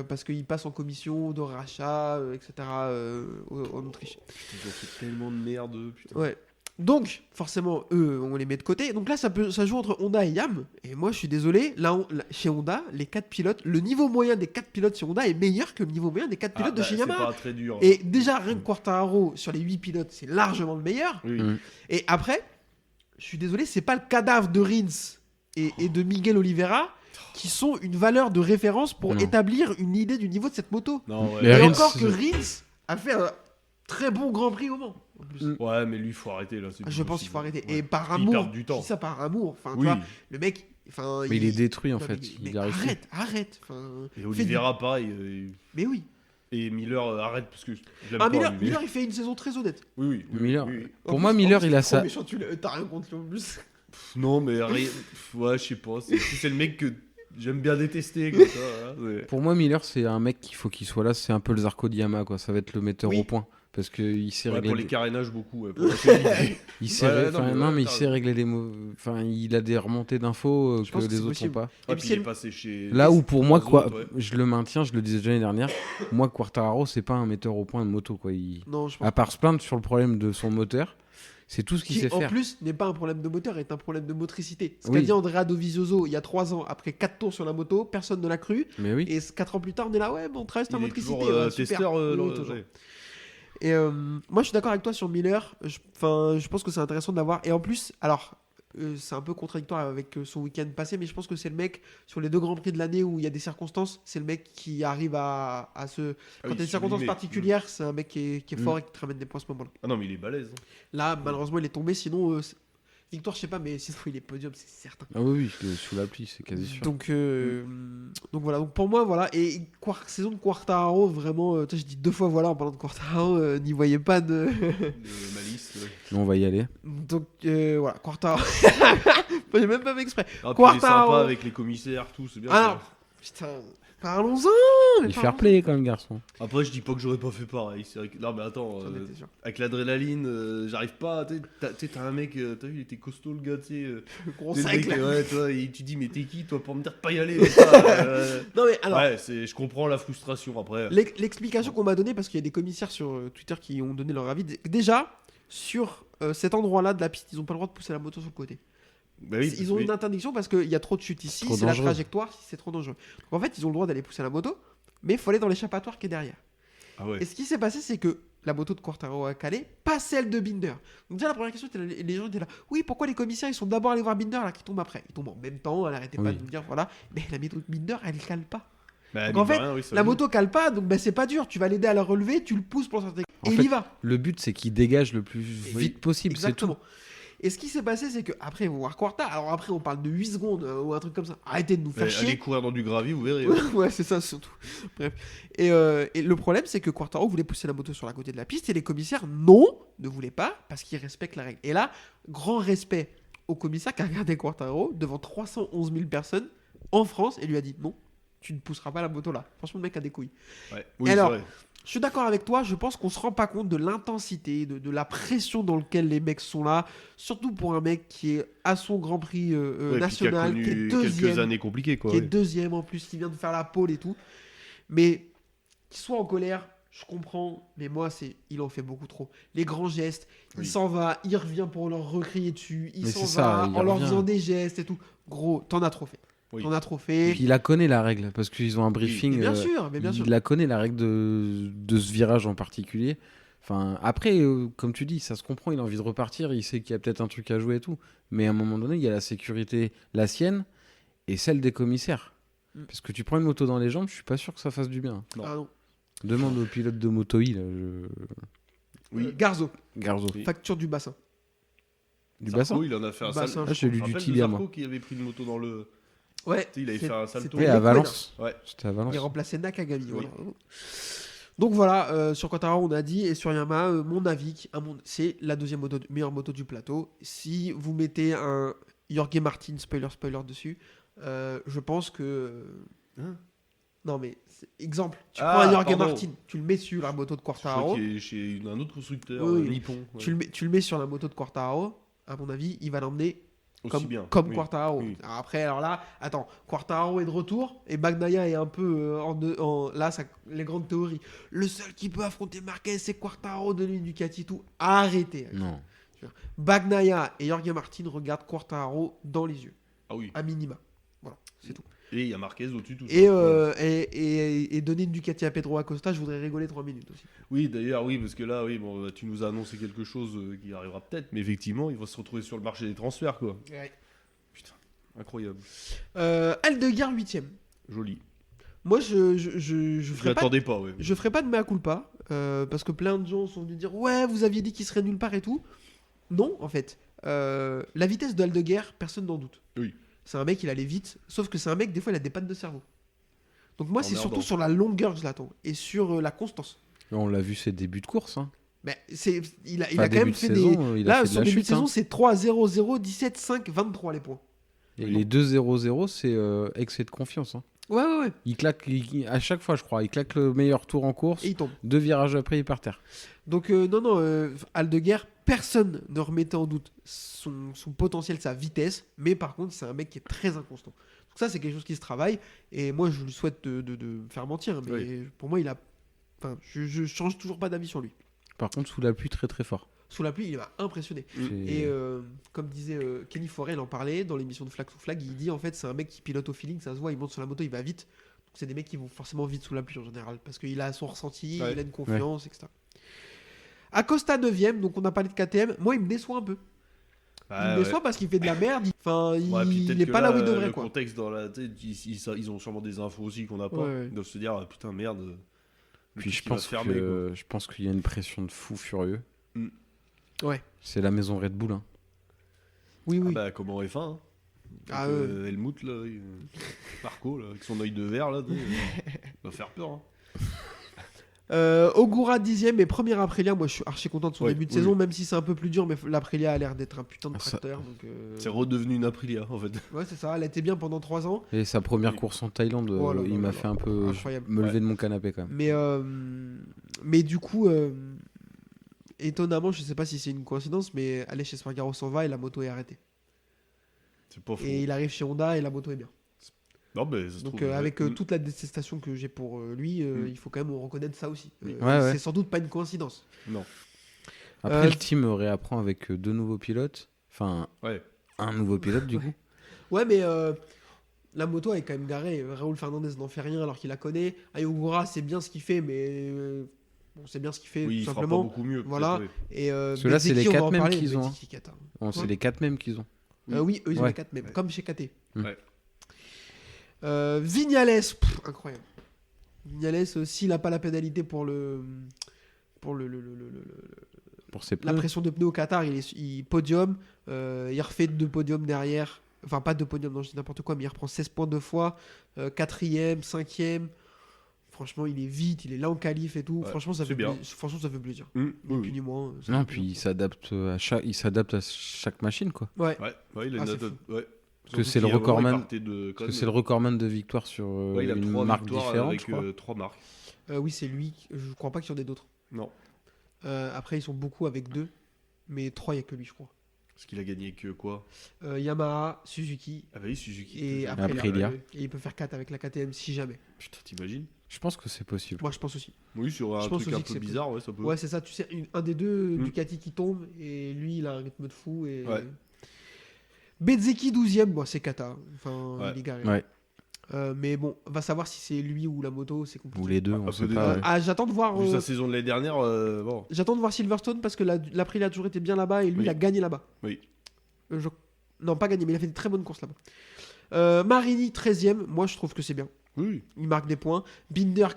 Parce qu'il passe en commission de rachat, etc. En Autriche. Ils ont fait tellement de merde, putain. Ouais. Donc, forcément, eux, on les met de côté. Donc là, ça joue entre Honda et Yam. Et moi, je suis désolé. Là, chez Honda, les 4 pilotes, le niveau moyen des 4 pilotes chez Honda est meilleur que le niveau moyen des 4 pilotes de chez C'est Yamaha. pas très dur. Et déjà, rien que Quartararo, sur les 8 pilotes, c'est largement le meilleur. Oui. Mm. Et après, je suis désolé, c'est pas le cadavre de Rins et de Miguel Oliveira qui sont une valeur de référence pour Non. établir une idée du niveau de cette moto. Non, ouais. Mais Et Rins, encore que Rins a fait un très bon Grand Prix au Mans. En plus. Ouais, mais lui, faut arrêter là. c'est Je plus pense qu'il possible. faut arrêter. Ouais. Et par Ils amour, perdent du temps. je dis ça par amour. Enfin, tu Oui. vois, le mec, enfin, Mais il est détruit en non, fait. mais Il arrive plus. arrête. Enfin, Et fais Oliveira, pareil. Mais oui. Et Miller, arrête parce que je l'aime Ah, pas. Miller, lui, mais- Miller, il fait une saison très honnête. Oui. Miller. oui. En Pour plus- moi, en Miller, plus, il a c'est trop ça. méchant, t'as rien contre lui en plus. Non, mais rien. Ouais, je sais pas. C'est le mec que j'aime bien détester comme ça. Voilà. Pour moi, Miller, c'est un mec qu'il faut qu'il soit là. C'est un peu le Zarco Diama, quoi. Ça va être le metteur Oui. au point. Parce qu'il sait Ouais, régler. pour les carénages, beaucoup. Ouais, pour la qualité. Il sait, Ouais, enfin, non, mais non, ouais, mais il t'as sait raison. régler les mots. Enfin, il a des remontées d'infos Je que pense que les c'est autres possible. n'ont pas. Et puis puis c'est il est le- passé chez. Là où pour moi, les quoi, autres, ouais. je le maintiens, je le disais déjà l'année dernière. Moi, Quartararo, c'est pas un metteur au point de moto, quoi. Non, je pense À part se plaindre sur le problème de son moteur, c'est tout ce qu'il qui sait en faire. plus n'est pas un problème de moteur, est un problème de motricité. Ce Oui. qu'a dit Andrea Dovizioso il y a 3 ans, après 4 tours sur la moto, personne ne l'a cru. Mais oui. Et 4 ans plus tard, on est là, ouais, bon, on travaille sur Il la est motricité. toujours ouais, super. testeur. Oui, toujours. Et moi, je suis d'accord avec toi sur Miller. Je pense que c'est intéressant de l'avoir. Et en plus, alors, c'est un peu contradictoire avec son week-end passé, mais je pense que c'est le mec, sur les 2 Grands Prix de l'année où il y a des circonstances, c'est le mec qui arrive à se... Quand il y a des circonstances particulières, c'est un mec qui est fort et qui te ramène des points à ce moment-là. Ah non, mais il est balèze. Là, malheureusement, il est tombé. Sinon, Victoire, je sais pas, mais sinon il est podium, c'est certain. Ah oui, sous la pluie, c'est quasi sûr. Donc voilà, donc pour moi, voilà. Et saison de Quartararo, vraiment, je dis 2 fois voilà en parlant de Quartararo, n'y voyez pas de. De malice. Ouais. On va y aller. Donc voilà, Quartararo. J'ai même pas fait exprès. Ah, puis il est Quartararo. sympa avec les commissaires, tout, c'est bien. Ah ça. putain, parlons-en. Il fair play quand même, garçon. Après, je dis pas que j'aurais pas fait pareil. C'est vrai que... Non, mais attends, J'en étais sûr. avec l'adrénaline, j'arrive pas. Tu sais, t'as un mec, t'as vu, il était costaud le gars, tu sais. Gros T'es le sac, mec, là. ouais, toi, et tu dis, mais t'es qui, toi, pour me dire de pas y aller mais ça, Non mais alors, Ouais, je comprends la frustration après. l'explication qu'on m'a donnée, parce qu'il y a des commissaires sur Twitter qui ont donné leur avis. Déjà, sur cet endroit-là de la piste, ils ont pas le droit de pousser la moto sur le côté. Bah oui, Ils ont une interdiction parce qu'il y a trop de chutes ici, Trop c'est la dangereux. trajectoire, c'est trop dangereux. Donc en fait, ils ont le droit d'aller pousser la moto, mais il faut aller dans l'échappatoire qui est derrière. Ah ouais. Et ce qui s'est passé, c'est que la moto de Quartararo a calé, pas celle de Binder. Donc déjà, la première question, les gens étaient là. Oui, pourquoi les commissaires, ils sont d'abord allés voir Binder, là, qui tombe après. Ils tombent en même temps, elle arrêtait pas Oui. de nous dire, voilà. Mais la moto de Binder, elle cale pas. Bah, Donc en mine de fait, rien, oui, ça la joue. moto cale pas, donc c'est pas dur. Tu vas l'aider à la relever, tu le pousses pour sortir. En Et il fait, y va. Le but, c'est qu'il dégage le plus vite possible, c'est tout. Exactement. Et ce qui s'est passé, c'est que après ils vont voir Quarta. Alors après, on parle de 8 secondes ou un truc comme ça. Arrêtez de nous faire Ouais, chier. allez courir dans du gravier, vous verrez. Ouais, c'est ça surtout. Bref. Et le problème, c'est que Quartaro voulait pousser la moto sur la côté de la piste et les commissaires, non, ne voulaient pas parce qu'ils respectent la règle. Et là, grand respect au commissaire qui a regardé Quartaro devant 311 000 personnes en France et lui a dit non, tu ne pousseras pas la moto là. Franchement, le mec a des couilles. Ouais. Oui, Alors, c'est vrai. Je suis d'accord avec toi, je pense qu'on se rend pas compte de l'intensité, de la pression dans laquelle les mecs sont là, surtout pour un mec qui est à son Grand Prix Ouais, puis national, qui a qui est connu deuxième, quelques années compliquées, quoi. qui est ouais. deuxième en plus, qui vient de faire la pole et tout. Mais qu'il soit en colère, je comprends, mais moi, il en fait beaucoup trop. Les grands gestes, il Oui. s'en va, il revient pour leur recrier dessus, il Mais s'en c'est ça, va il en leur revient. faisant des gestes et tout. Gros, t'en as trop fait. Oui. T'en as trop Et fait. puis il la connaît la règle, parce qu'ils ont un Mais briefing. bien sûr, mais bien sûr. Il la connaît la règle de ce virage en particulier. Enfin, après, comme tu dis, ça se comprend, il a envie de repartir, il sait qu'il y a peut-être un truc à jouer et tout. Mais à un moment donné, il y a la sécurité, la sienne, et celle des commissaires. Parce que tu prends une moto dans les jambes, je suis pas sûr que ça fasse du bien. Non. Ah non. Demande au pilote de Moto I, là, Oui. Garzo, Garzo. Oui. facture du bassin. Du Zarco, bassin. il en a fait un Bassin, salto. Ah, j'ai lu Je me du rappelle de tibia, Zarco moi. qui avait pris une moto dans le. Ouais. Tu sais, il avait fait un salto. Oui, c'était à Lequena. Valence. Ouais. C'était à Valence. Il remplaçait Nakagami. Oui. Voilà. Donc voilà, sur Quartararo on a dit, et sur Yamaha, mon avis, c'est la deuxième meilleure moto du plateau. Si vous mettez un Jorge Martin, spoiler dessus, je pense que... Non mais, exemple, tu Ah, prends un Jorge pardon. Martin, tu le mets sur la moto de Je crois Quartararo, qu'il est chez un autre constructeur, Oui, oui. Nippon. Ouais. tu le mets sur la moto de Quartararo, à mon avis, il va l'emmener Aussi bien. comme oui. Quartararo. Oui. Alors après, alors là, attends, Quartararo est de retour et Bagnaia est un peu là, les grandes théories. Le seul qui peut affronter Marquez, c'est Quartararo de Ducati, tout. Arrêtez. Non. Bagnaia et Jorge Martin regardent Quartararo dans les yeux, Ah oui. à minima. Voilà, c'est tout. Et il y a Marquez au-dessus tout Et, ça. et donner une Ducati à Pedro Acosta, je voudrais rigoler 3 minutes aussi. Oui, d'ailleurs, oui, parce que là, oui, bon, tu nous as annoncé quelque chose qui arrivera peut-être, mais effectivement, il va se retrouver sur le marché des transferts, quoi. Putain, incroyable. Aldeguer 8ème. Joli. Moi, je Je ferais pas l'attendais pas, ouais. Je ferai pas de mea culpa, parce que plein de gens sont venus dire ouais, vous aviez dit qu'il serait nulle part et tout. Non, en fait. La vitesse de Aldeguer, personne n'en doute. Oui. C'est un mec, il allait vite, sauf que c'est un mec, des fois, il a des pattes de cerveau. Donc moi, c'est Emmerdant. surtout sur la longueur que je l'attends, et sur la constance. On l'a vu ses débuts de course. Hein. Mais il a Enfin, quand même début de fait saison, des... il a Là, fait de son la début de chute, saison, hein. c'est 3, 0, 0, 17, 5, 23 les points. Et les 2-0-0, c'est excès de confiance. Hein. Ouais. Il claque, à chaque fois, je crois, il claque le meilleur tour en course. Et il tombe. 2 virages après, il est par terre. Donc non, Aldeguer, personne ne remettait en doute son potentiel, sa vitesse, mais par contre c'est un mec qui est très inconstant. Donc ça c'est quelque chose qui se travaille, et moi je lui souhaite de faire mentir, mais Oui. pour moi je change toujours pas d'avis sur lui. Par contre, sous la pluie, très très fort. Sous la pluie il m'a impressionné. C'est- Et comme disait Kenny Forel, il en parlait dans l'émission de Flag to Flag, il dit en fait c'est un mec qui pilote au feeling, ça se voit, il monte sur la moto, il va vite. Donc c'est des mecs qui vont forcément vite sous la pluie en général, parce qu'il a son ressenti, Ouais. il a une confiance, etc. Acosta 9ème, donc on a parlé de KTM, moi il me déçoit un peu. Ah, Il me déçoit parce qu'il fait de la merde, il Ouais, puis peut-être est que pas là où il devrait le quoi. contexte dans la tête, ils ont sûrement des infos aussi qu'on n'a pas. Ouais. Ils doivent se dire, ah, putain, merde. le Puis truc, je il va pense, se fermer, quoi. je pense qu'il y a une pression de fou furieux. Ouais. C'est la maison Red Bull. Hein. Oui, oui. Bah, comme en F1. Hein. Ah, Avec, Helmut, là, Marco, là, avec son œil de verre, là, va faire peur. Hein. Ogura 10ème et premier Aprilia. Moi, je suis archi content de son Ouais, début de oui. saison, même si c'est un peu plus dur, mais l'Aprilia a l'air d'être un putain de Ah, ça- tracteur. Donc, C'est redevenu une Aprilia, en fait. ouais, c'est ça. Elle a été bien pendant 3 ans. Et sa première course en Thaïlande, Oh là là il là m'a là. fait un peu Incroyable. me lever de mon canapé quand même. Mais du coup, étonnamment, je sais pas si c'est une coïncidence, mais aller chez Spargaro s'en va et la moto est arrêtée. C'est pas faux. Et il arrive chez Honda et la moto est bien. Non, mais ça se Donc trouve, avec ouais. toute la détestation que j'ai pour lui, il faut quand même reconnaître ça aussi. Oui. Ouais. C'est sans doute pas une coïncidence. Non. Après, Euh, le team réapprend avec 2 nouveaux pilotes. Enfin, Ouais. un nouveau pilote du coup. Ouais, mais la moto est quand même garée. Raúl Fernandez n'en fait rien alors qu'il la connaît. Ayogura, c'est bien ce qu'il fait, mais bon, c'est bien ce qu'il fait Oui, tout il fera pas simplement. beaucoup mieux. Voilà. peut-être, Et Parce que là, c'est les Bezzecchi, on va 4 en mêmes parler, qu'ils ont, Bezzecchi, Kata. Bon, c'est Ouais. les 4 mêmes qu'ils ont. Oui, eux, ils ont Ouais. les 4 mêmes, Ouais. comme chez KT. Ouais. Vignales, incroyable. Vignales, s'il n'a pas la pénalité pour Pour ses la pneus. pression de pneus au Qatar, il podium, il refait 2 podiums derrière. Enfin, pas 2 podiums, non, je dis n'importe quoi, mais il reprend 16 points 2 fois. 4ème, 5ème. Franchement, il est vite, il est là en qualif et tout. Ouais, franchement, ça c'est fait bien. Franchement, ça fait plaisir. oui. Ni Oui, plus oui. ni moins. ça Non, fait puis plaisir. il s'adapte à chaque machine quoi. Ouais. Ouais, il a Ah, une c'est note. Ouais. que Surtout c'est le qu'il y a un moment, il recordman- partait de Parce que Cône. c'est le recordman de victoire sur Ouais, il a une 3 marque victoires différente, avec je crois. 3 marques. Oui, c'est lui. Je crois pas qu'il y en ait d'autres. Non. Après, ils sont beaucoup avec 2. Mais 3, il n'y a que lui, je crois. Parce qu'il a gagné que quoi? Yamaha, Suzuki Ah bah oui, Suzuki. et peut-être. Aprilia. Aprilia. Et il peut faire 4 avec la KTM si jamais. Putain, t'imagines? Je pense que c'est possible. Moi, je pense aussi. Oui, sur un Je pense truc un aussi que peu c'est bizarre, ouais, ça peut. Ouais, c'est ça. Tu sais, un des deux Mm. Ducati qui tombe et lui, il a un rythme de fou. Et... Ouais. Bezzecchi 12ème, bon, c'est Kata. Enfin, Ouais. il est garé. Ouais. Mais bon, on va savoir si c'est lui ou la moto, c'est compliqué. Ou les deux, Ah, on un sait peu des pas. deux. ouais. Ah, j'attends de voir. Vu sa saison de l'année dernière, bon. J'attends de voir Silverstone parce que l'Aprilia a toujours été bien là-bas et lui, Oui. il a gagné là-bas. Oui. Non, pas gagné, mais il a fait de très bonnes courses là-bas. Marini 13ème, moi je trouve que c'est bien. Oui. Il marque des points. Binder,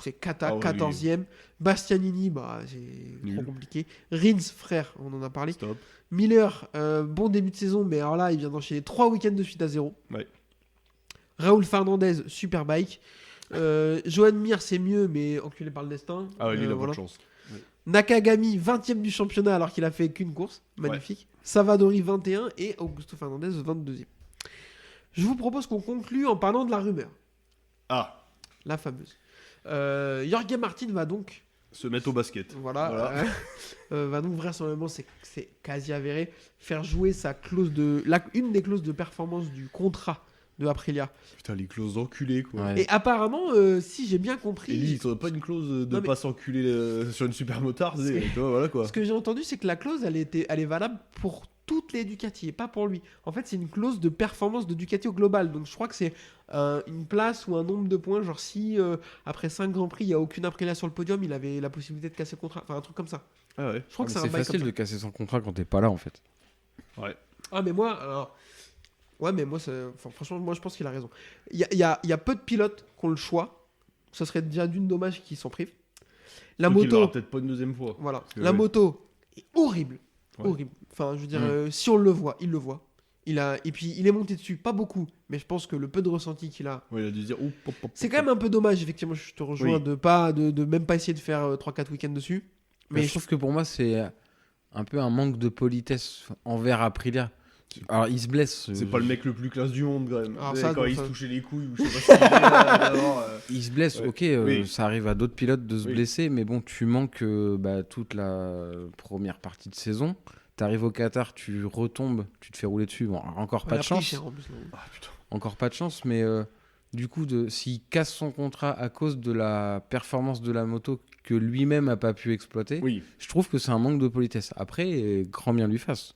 c'est Kata Ah ouais, 14ème. Bastianini, bah, c'est Nul. trop compliqué. Rins, frère, on en a parlé. Stop. Miller, bon début de saison, mais alors là, il vient d'enchaîner 3 week-ends de suite à 0. Ouais. Raúl Fernandez, super bike. Johan Mir, c'est mieux, mais enculé par le destin. Ah ouais, lui, il a Voilà. pas de chance. Nakagami, 20ème du championnat alors qu'il a fait qu'une course. Magnifique. Savadori, 21. Et Augusto Fernandez, 22ème. Je vous propose qu'on conclue en parlant de la rumeur. Ah, La fameuse. Jorge Martin va donc, se mettre au basket. voilà. Va donc vraisemblablement, c'est quasi avéré, faire jouer sa clause une des clauses de performance du contrat de Aprilia. Putain, les clauses d'enculé, quoi. Ouais. Et apparemment, si j'ai bien compris, Et lui, il t'aurait pas une clause de Non, mais- pas s'enculer sur une super motard, tu sais, tu vois, voilà quoi. ce que j'ai entendu, c'est que la clause, elle est valable pour toutes les Ducati et pas pour lui. En fait, c'est une clause de performance de Ducati au global. Donc, je crois que c'est une place ou un nombre de points. Genre, si après 5 Grands Prix, il n'y a aucune Aprilia sur le podium, il avait la possibilité de casser le contrat. Enfin, un truc comme ça. Ah ouais. Je crois que c'est un C'est bail facile comme de casser son contrat quand t'es pas là en fait. Ouais. ça. Ah, mais moi, alors. Ouais, mais moi, franchement, moi, je pense qu'il a raison. Il y a peu de pilotes qui ont le choix. Ce serait déjà d'une dommage qu'ils s'en privent. La Donc, il l'aura moto, peut-être pas une deuxième fois. voilà. que La ouais. moto est horrible. Ouais. Horrible. Enfin, je veux dire, Mm. si on le voit, il le voit. Et puis, il est monté dessus, pas beaucoup, mais je pense que le peu de ressenti qu'il a. Ouais, il a dû se dire, oh, pop, pop, C'est pop, quand même un peu dommage, effectivement, je te rejoins, Oui. de même pas essayer de faire 3-4 week-ends dessus. Mais Mais je trouve que pour moi, c'est un peu un manque de politesse envers Aprilia. Alors, il se blesse. C'est pas le mec le plus classe du monde quand même. Alors Tu sais, ça, quand non, il ça- se touchait les couilles ou je sais pas ce qu'il faisait, là, d'abord, Il se blesse, Ouais. ok, Oui. ça arrive à d'autres pilotes de se Oui. blesser, mais bon, tu manques toute la première partie de saison. T'arrives au Qatar, tu retombes, tu te fais rouler dessus. Bon, encore pas la de chance. triche, hein, en plus, là. Ah putain. Encore pas de chance, mais du coup, s'il casse son contrat à cause de la performance de la moto que lui-même a pas pu exploiter, Oui. je trouve que c'est un manque de politesse. Après, grand bien lui fasse.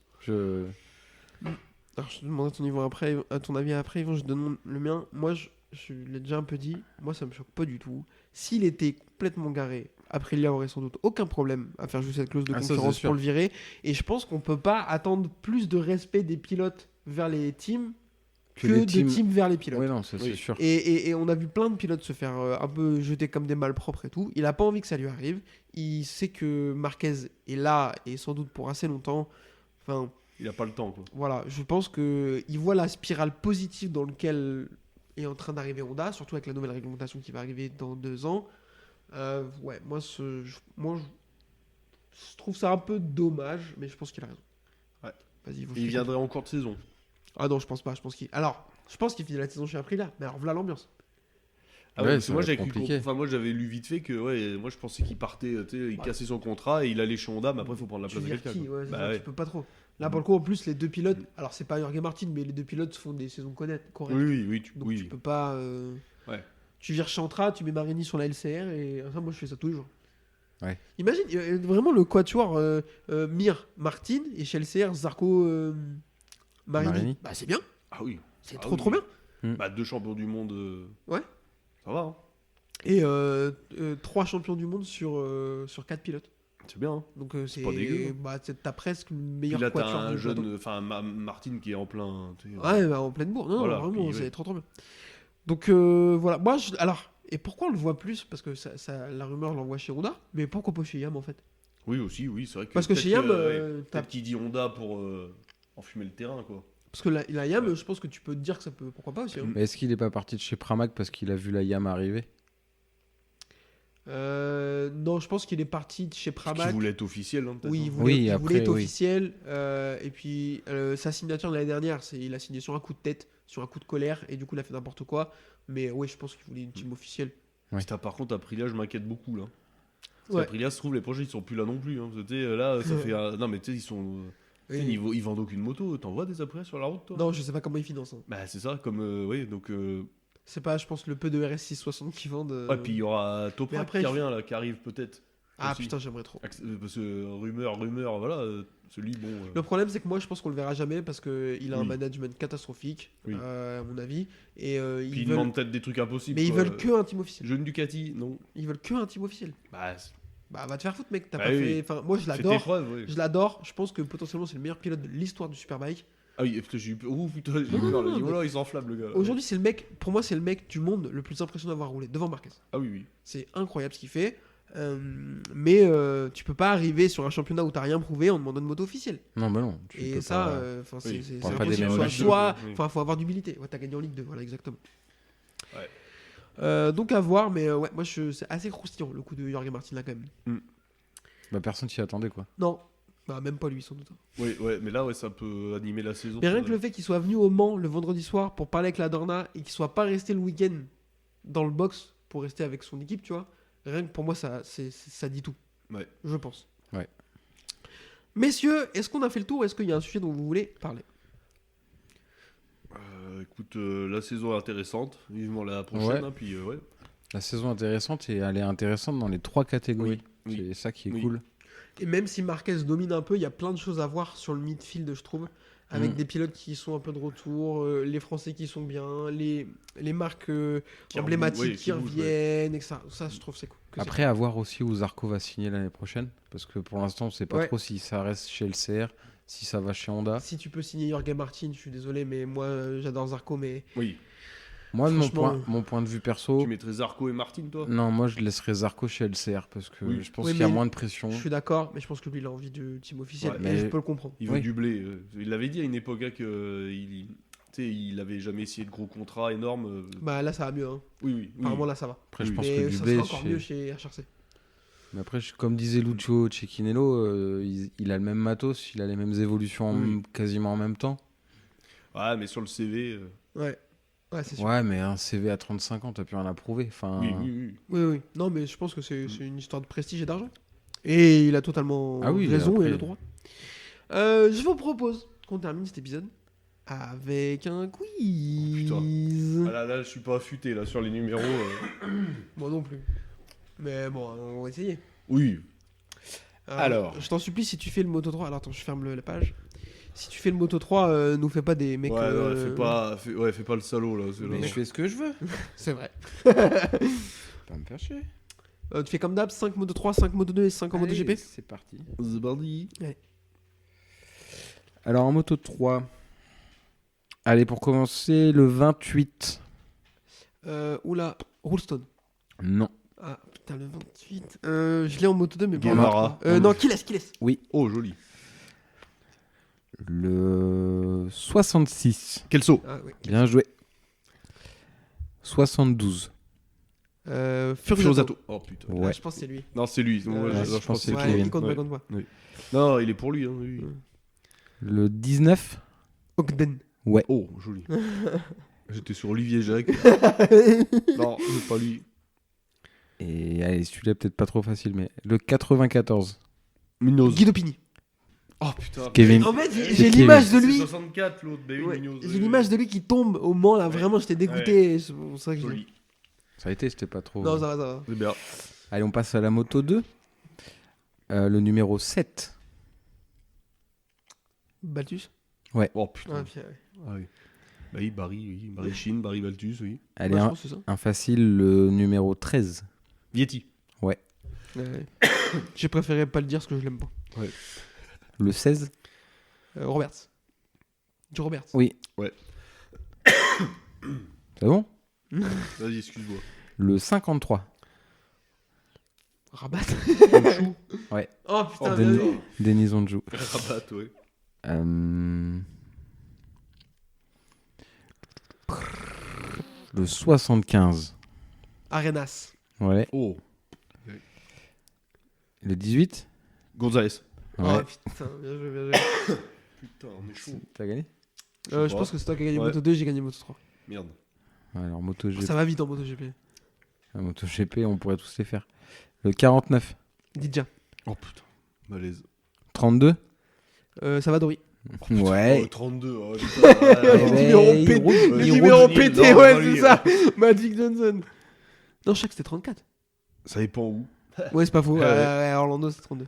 Alors, je te demanderai ton avis après, Yvan, je donne le mien. Moi, je l'ai déjà un peu dit, moi, ça me choque pas du tout. S'il était complètement garé, Aprilia aurait sans doute aucun problème à faire jouer cette clause de Ah, ça, concurrence c'est sûr. pour le virer. Et je pense qu'on peut pas attendre plus de respect des pilotes vers les teams que les de teams vers les pilotes. Oui, non, ça Oui. c'est sûr. Et on a vu plein de pilotes se faire un peu jeter comme des malpropres et tout. Il a pas envie que ça lui arrive. Il sait que Marquez est là et sans doute pour assez longtemps. Enfin, Il a pas le temps, quoi. Voilà, je pense qu'il voit la spirale positive dans laquelle est en train d'arriver Honda, surtout avec la nouvelle réglementation qui va arriver dans 2 ans. Ouais, moi, je trouve ça un peu dommage, mais je pense qu'il a raison. Ouais. Vas-y, Il viendrait en cours de saison. Ah non, je pense pas. Je pense qu'il finit la saison chez Aprilia, mais alors voilà l'ambiance. Ah Ouais, ouais, parce ça que moi va être j'avais compliqué. moi j'avais lu vite fait que moi je pensais qu'il partait, il cassait son contrat et il allait chez Honda, mais après il faut prendre la Tu place de vires quelqu'un. qui quoi. ouais, c'est Bah ça, ouais. tu peux pas trop. Là, pour le coup, en plus, les deux pilotes, alors c'est pas Jorge Martin, mais les deux pilotes font des saisons correctes. Oui, Donc oui. tu peux pas. Ouais. Tu vires Chantra, tu mets Marini sur la LCR et ça, moi je fais ça tous les jours. Ouais. Imagine vraiment le quatuor Mir, Martin et chez LCR Zarco Marini. Bah c'est bien, Ah oui. c'est Ah trop oui. trop bien. Bah 2 champions du monde. Ouais. Ça va, hein. Et 3 champions du monde sur 4 pilotes. C'est bien. Hein. Donc c'est pas dégueu, hein. bah, t'as presque le Puis meilleur là t'as quatuor un du jeune, plateau. enfin Martin qui est en plein. tu sais, Ouais, bah, en pleine bourre. Non, Voilà, non, vraiment, puis, c'est ouais. trop trop bien. Donc voilà, moi alors, et pourquoi on le voit plus? Parce que la rumeur l'envoie chez Honda, mais pourquoi pas chez Yam en fait? Oui aussi, oui c'est vrai que. Parce que peut-être chez Yam, t'as- peut-être qu'il dit Honda pour enfumer le terrain, quoi. Parce que la Yam, je pense que tu peux te dire que ça peut. Pourquoi pas aussi hein. Mais est-ce qu'il est pas parti de chez Pramac parce qu'il a vu la Yam arriver? Non, je pense qu'il est parti de chez Parce qu'il Pramac. voulait être officiel, hein, peut-être. Oui, hein. il voulait, il après, voulait être oui. officiel. Et puis sa signature de l'année dernière, il a signé sur un coup de tête, sur un coup de colère, et du coup il a fait n'importe quoi. Mais ouais, je pense qu'il voulait une team officielle. Putain, par contre, Aprilia, je m'inquiète beaucoup là. Parce Ouais. qu'Aprilia, se trouve, les projets ils sont plus là non plus. Hein. Parce que, tu sais, là, ça fait. Non, mais tu sais, ils sont. Tu sais, Oui. ils vendent aucune moto. T'en vois des Aprilia sur la route, toi? Non, je sais pas comment ils financent. Hein. Bah, c'est ça, comme. Oui, donc. C'est pas, je pense, le peu de RS660 qu'ils vendent. Ouais, puis il y aura Toprak mais après, qui je- revient là, qui arrive peut-être. Ah aussi. putain, j'aimerais trop. Parce que rumeur, voilà, celui, bon. Le problème, c'est que moi, je pense qu'on le verra jamais parce qu'il a un Oui. management catastrophique, Oui. à mon avis. Et Puis ils ils veulent. demandent peut-être des trucs impossibles. Mais ils quoi. veulent que un team officiel. Jeune Ducati, non. Ils veulent que un team officiel. Bah, Bah, va te faire foutre, mec. T'as Bah pas oui. fait. Enfin, moi, je fais tes l'adore. preuves, oui. Je l'adore. Je pense que potentiellement, c'est le meilleur pilote de l'histoire du Superbike. Ah oui, putain, j'ai eu peur. Ouh, putain, j'ai eu Non, peur. non, Là, non, oh là, il s'enflamme, le gars. Aujourd'hui, c'est le mec. Pour moi, c'est le mec du monde le plus impressionnant à avoir roulé devant Marquez. Ah oui, oui. C'est incroyable ce qu'il fait. Mais tu peux pas arriver sur un championnat où t'as rien prouvé en demandant une moto officielle. Non, bah non. tu Et peux ça, pas- enfin, Oui, c'est parle pas des impossible. mêmes Soit, machines. soit- Oui. enfin, faut avoir d'humilité. Ouais, t'as gagné en Ligue 2, voilà, exactement. Ouais. Donc à voir, mais ouais, moi c'est assez croustillant le coup de Jorge Martin là quand même. Bah personne s'y attendait quoi. Non, bah, même pas lui sans doute. Oui, ouais, mais là, ouais, ça peut animer la saison. Mais rien ça. que le fait qu'il soit venu au Mans le vendredi soir pour parler avec la Dorna et qu'il soit pas resté le week-end dans le box pour rester avec son équipe, tu vois. Rien que pour moi, ça dit tout. Ouais. Je pense. Ouais. Messieurs, est-ce qu'on a fait le tour? Est-ce qu'il y a un sujet dont vous voulez parler? Écoute, la saison est intéressante. Vivement la prochaine. Ouais. Hein, puis, ouais. La saison intéressante et elle est intéressante dans les 3 catégories. Oui. C'est ça qui est Oui. cool. Et même si Marquez domine un peu, il y a plein de choses à voir sur le midfield, je trouve. Avec Mm. des pilotes qui sont un peu de retour, les Français qui sont bien, les marques Qui emblématiques reviennent, qui ouais, qui bougent, reviennent, et que ça, je trouve c'est cool. que c'est Après, à voir aussi où Zarco va signer l'année prochaine. Parce que pour l'instant, on sait pas Ouais. trop si ça reste chez LCR, si ça va chez Honda. Si tu peux signer Jorge Martin, je suis désolé, mais moi j'adore Zarco, mais Oui. Moi, de Franchement, mon point de vue perso, Tu mettrais Zarco et Martin, toi non, moi je laisserais Zarco chez LCR parce que Oui. je pense Oui, qu'il y a mais moins de pression. je suis d'accord, mais je pense que lui il a envie de team officiel, Ouais, mais mais- je peux le comprendre. Il veut Oui. du blé. Il l'avait dit à une époque hein, que il avait jamais essayé de gros contrats énormes. Bah là ça va mieux, hein. Oui, oui. Apparemment là ça va. Après, je Oui. pense Mais que du ça blé, sera encore chez- mieux chez HRC. Mais après, comme disait Lucio Cecchinello, il a le même matos, il a les mêmes évolutions Oui. quasiment en même temps. Ouais, mais sur le CV. Ouais, c'est sûr. Ouais, mais un CV à 35 ans, t'as plus rien à prouver. Enfin, Oui, oui, oui. Oui, oui. Non, mais je pense que c'est une histoire de prestige et d'argent. Et il a totalement Ah oui, raison après- et le droit. Je vous propose qu'on termine cet épisode avec un quiz. Ah là, je suis pas affûté là sur les numéros. Moi non plus. Mais bon, on va essayer. Oui. Alors. Je t'en supplie, si tu fais le Moto 3. Alors attends, je ferme la page. Si tu fais le Moto 3, nous fais pas des mecs. Ouais, non, fais pas le salaud là. mais je fais ce que je veux. C'est vrai. Pas me faire chier. Tu fais comme d'hab 5 Moto 3, 5 Moto 2 et 5 en Moto GP. C'est parti. The Bardi. Alors en moto 3. Allez, pour commencer, le 28. Oula, Rulestone. Non. Ah putain, le 28. Je l'ai en Moto 2, mais pas en Guevara. Moto 3. Non, Kiles. Oh, joli. Le 66. Quel saut? Ah, oui. Bien joué. 72. Furiosato. Oh putain. Ouais. Ah, je pense que c'est lui. Non, c'est lui. Non, ouais, je pense que c'est ouais, Kevin. il compte pas, Ouais. compte pas. Non, il est pour lui. Hein, lui. Le 19. Ogden. Oh, joli. J'étais sur Olivier Jacques. Non, c'est pas lui. Et allez, celui-là peut-être pas trop facile, mais le 94. Munoz. Guido Pini. Oh putain. Kevin. En fait, C'est j'ai Kevin. l'image de C'est lui. 64 l'autre. Ben oui, Ouais, Munoz. j'ai l'image de lui qui tombe au Mans là. Vraiment, j'étais dégoûté. C'est pour ça que je... Joli. Ça a été, c'était pas trop. Non, ça va, ça va. C'est bien. Allez, on passe à la moto 2. Le numéro 7. Baltus. Oh putain. Ah, puis, ouais. Ah oui. Bah oui, Barry Sheen, Barry Valtus, oui. Allez, Ouais, je un, pense que c'est ça. un facile, le numéro 13. Vietti. Ouais. J'ai préféré pas le dire parce que je l'aime pas. Le 16. Roberts. Joe Roberts. Oui. Ouais. C'est bon? Vas-y, excuse-moi. Le 53. Rabat. Ouais. Oh putain, Oh, bien Denis. vu. Denis Onjou. Rabat, ouais. Le 75. Arenas. Ouais. Oh. Le 18. Gonzalez. Ouais. Oh putain, bien joué, bien joué. Putain, on est chaud. T'as gagné? Je pas. pense que c'est toi qui as gagné Ouais. Moto 2, j'ai gagné Moto 3. Merde. Ouais, alors MotoGP. Ça va vite en MotoGP. MotoGP, on pourrait tous les faire. Le 49. Didja. Oh putain. Malaise. 32. Salvadori. Ouais. Oh, 32. Oh, putain. Le numéro il pété, roule, le il numéro roule, pété, non, ouais, non, c'est lui. ça. Magic Johnson. Non, je sais que c'était 34. Ça dépend où. Ouais, c'est pas faux. Ouais. Ouais, Orlando, c'est 32.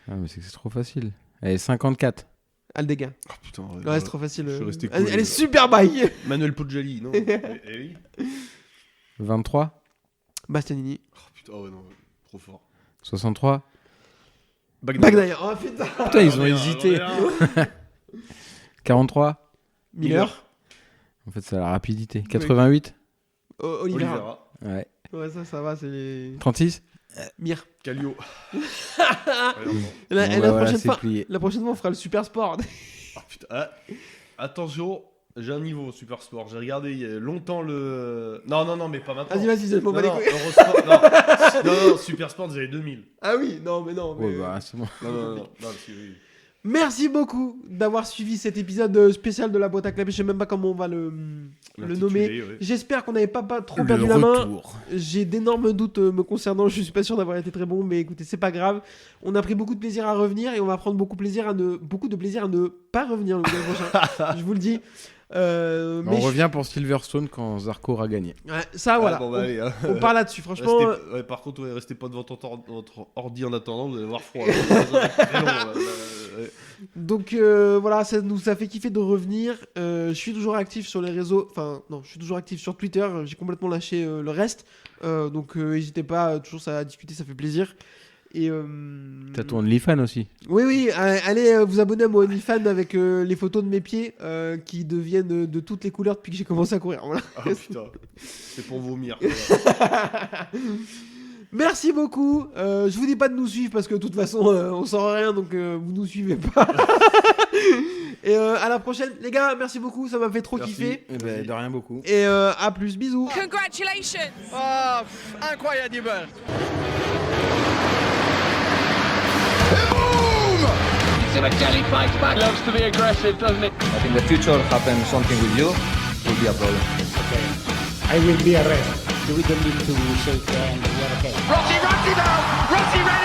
Ah, mais c'est que c'est trop facile. Allez, 54. Aldega. Oh putain. Ouais, c'est trop facile. Je suis resté Elle collé, est super baille. Manuel Poggiali, non oui. 23. Bastianini. Oh putain, ouais, non. Trop fort. 63. Bagnaia. Oh putain. Putain, ils ont hésité. 43. Miller. En fait, c'est la rapidité. 88. Oliveira. Ouais. Ouais, ça va, c'est les. 36. Mir. Calio. La, Bon, la bah, voilà, prochaine c'est fois, plié. la prochaine fois, on fera le super sport. Ah putain. Ah, attention, j'ai un niveau au Super Sport. J'ai regardé il y a longtemps le. Non, mais pas maintenant. Vas-y, je m'en Non, bats les non, couilles. Eurosport, non, Super Sport, j'avais 2000. Ah oui, non, mais non. Ouais, mais- bah, c'est bon. Non, parce que oui. Merci beaucoup d'avoir suivi cet épisode spécial de la boîte à clapper. Je sais même pas comment on va le nommer. L'intitulé, ouais. J'espère qu'on n'avait pas trop perdu la main. J'ai d'énormes doutes me concernant. Je suis pas sûr d'avoir été très bon, mais écoutez, c'est pas grave. On a pris beaucoup de plaisir à revenir et on va prendre beaucoup de plaisir à ne pas revenir le week-end prochain. Je vous le dis. On Mais revient pour Silverstone quand Zarco aura gagné. Ouais, ça, voilà. Ah, bon, bah, allez, hein. On part là-dessus. Franchement, Ouais, par contre, ouais, restez pas devant votre ordi en attendant, vous allez avoir froid. Là. Ça va être très long, là. Ouais. donc voilà, ça nous a fait kiffer de revenir. Je suis toujours actif sur les réseaux. Enfin, non, je suis toujours actif sur Twitter. J'ai complètement lâché le reste. Donc n'hésitez pas, toujours ça à discuter, ça fait plaisir. Et T'as ton OnlyFans aussi. oui, allez vous abonner à mon OnlyFans avec les photos de mes pieds qui deviennent de toutes les couleurs depuis que j'ai commencé à courir. Voilà. Ah putain, c'est pour vomir. Voilà. Merci beaucoup. Je vous dis pas de nous suivre parce que de toute façon on sort rien, donc vous nous suivez pas. Et à la prochaine, les gars. Merci beaucoup, ça m'a fait trop Merci. kiffer. Eh ben, de rien beaucoup. Et à plus, bisous. Congratulations! Ah, incroyable. Simonelli fights back. Loves to be aggressive, doesn't it? But in the future, happen something with you, will be a problem. Okay. I will be arrested. We don't need to shake hands. We are okay. Rossi runs him out! Rossi ran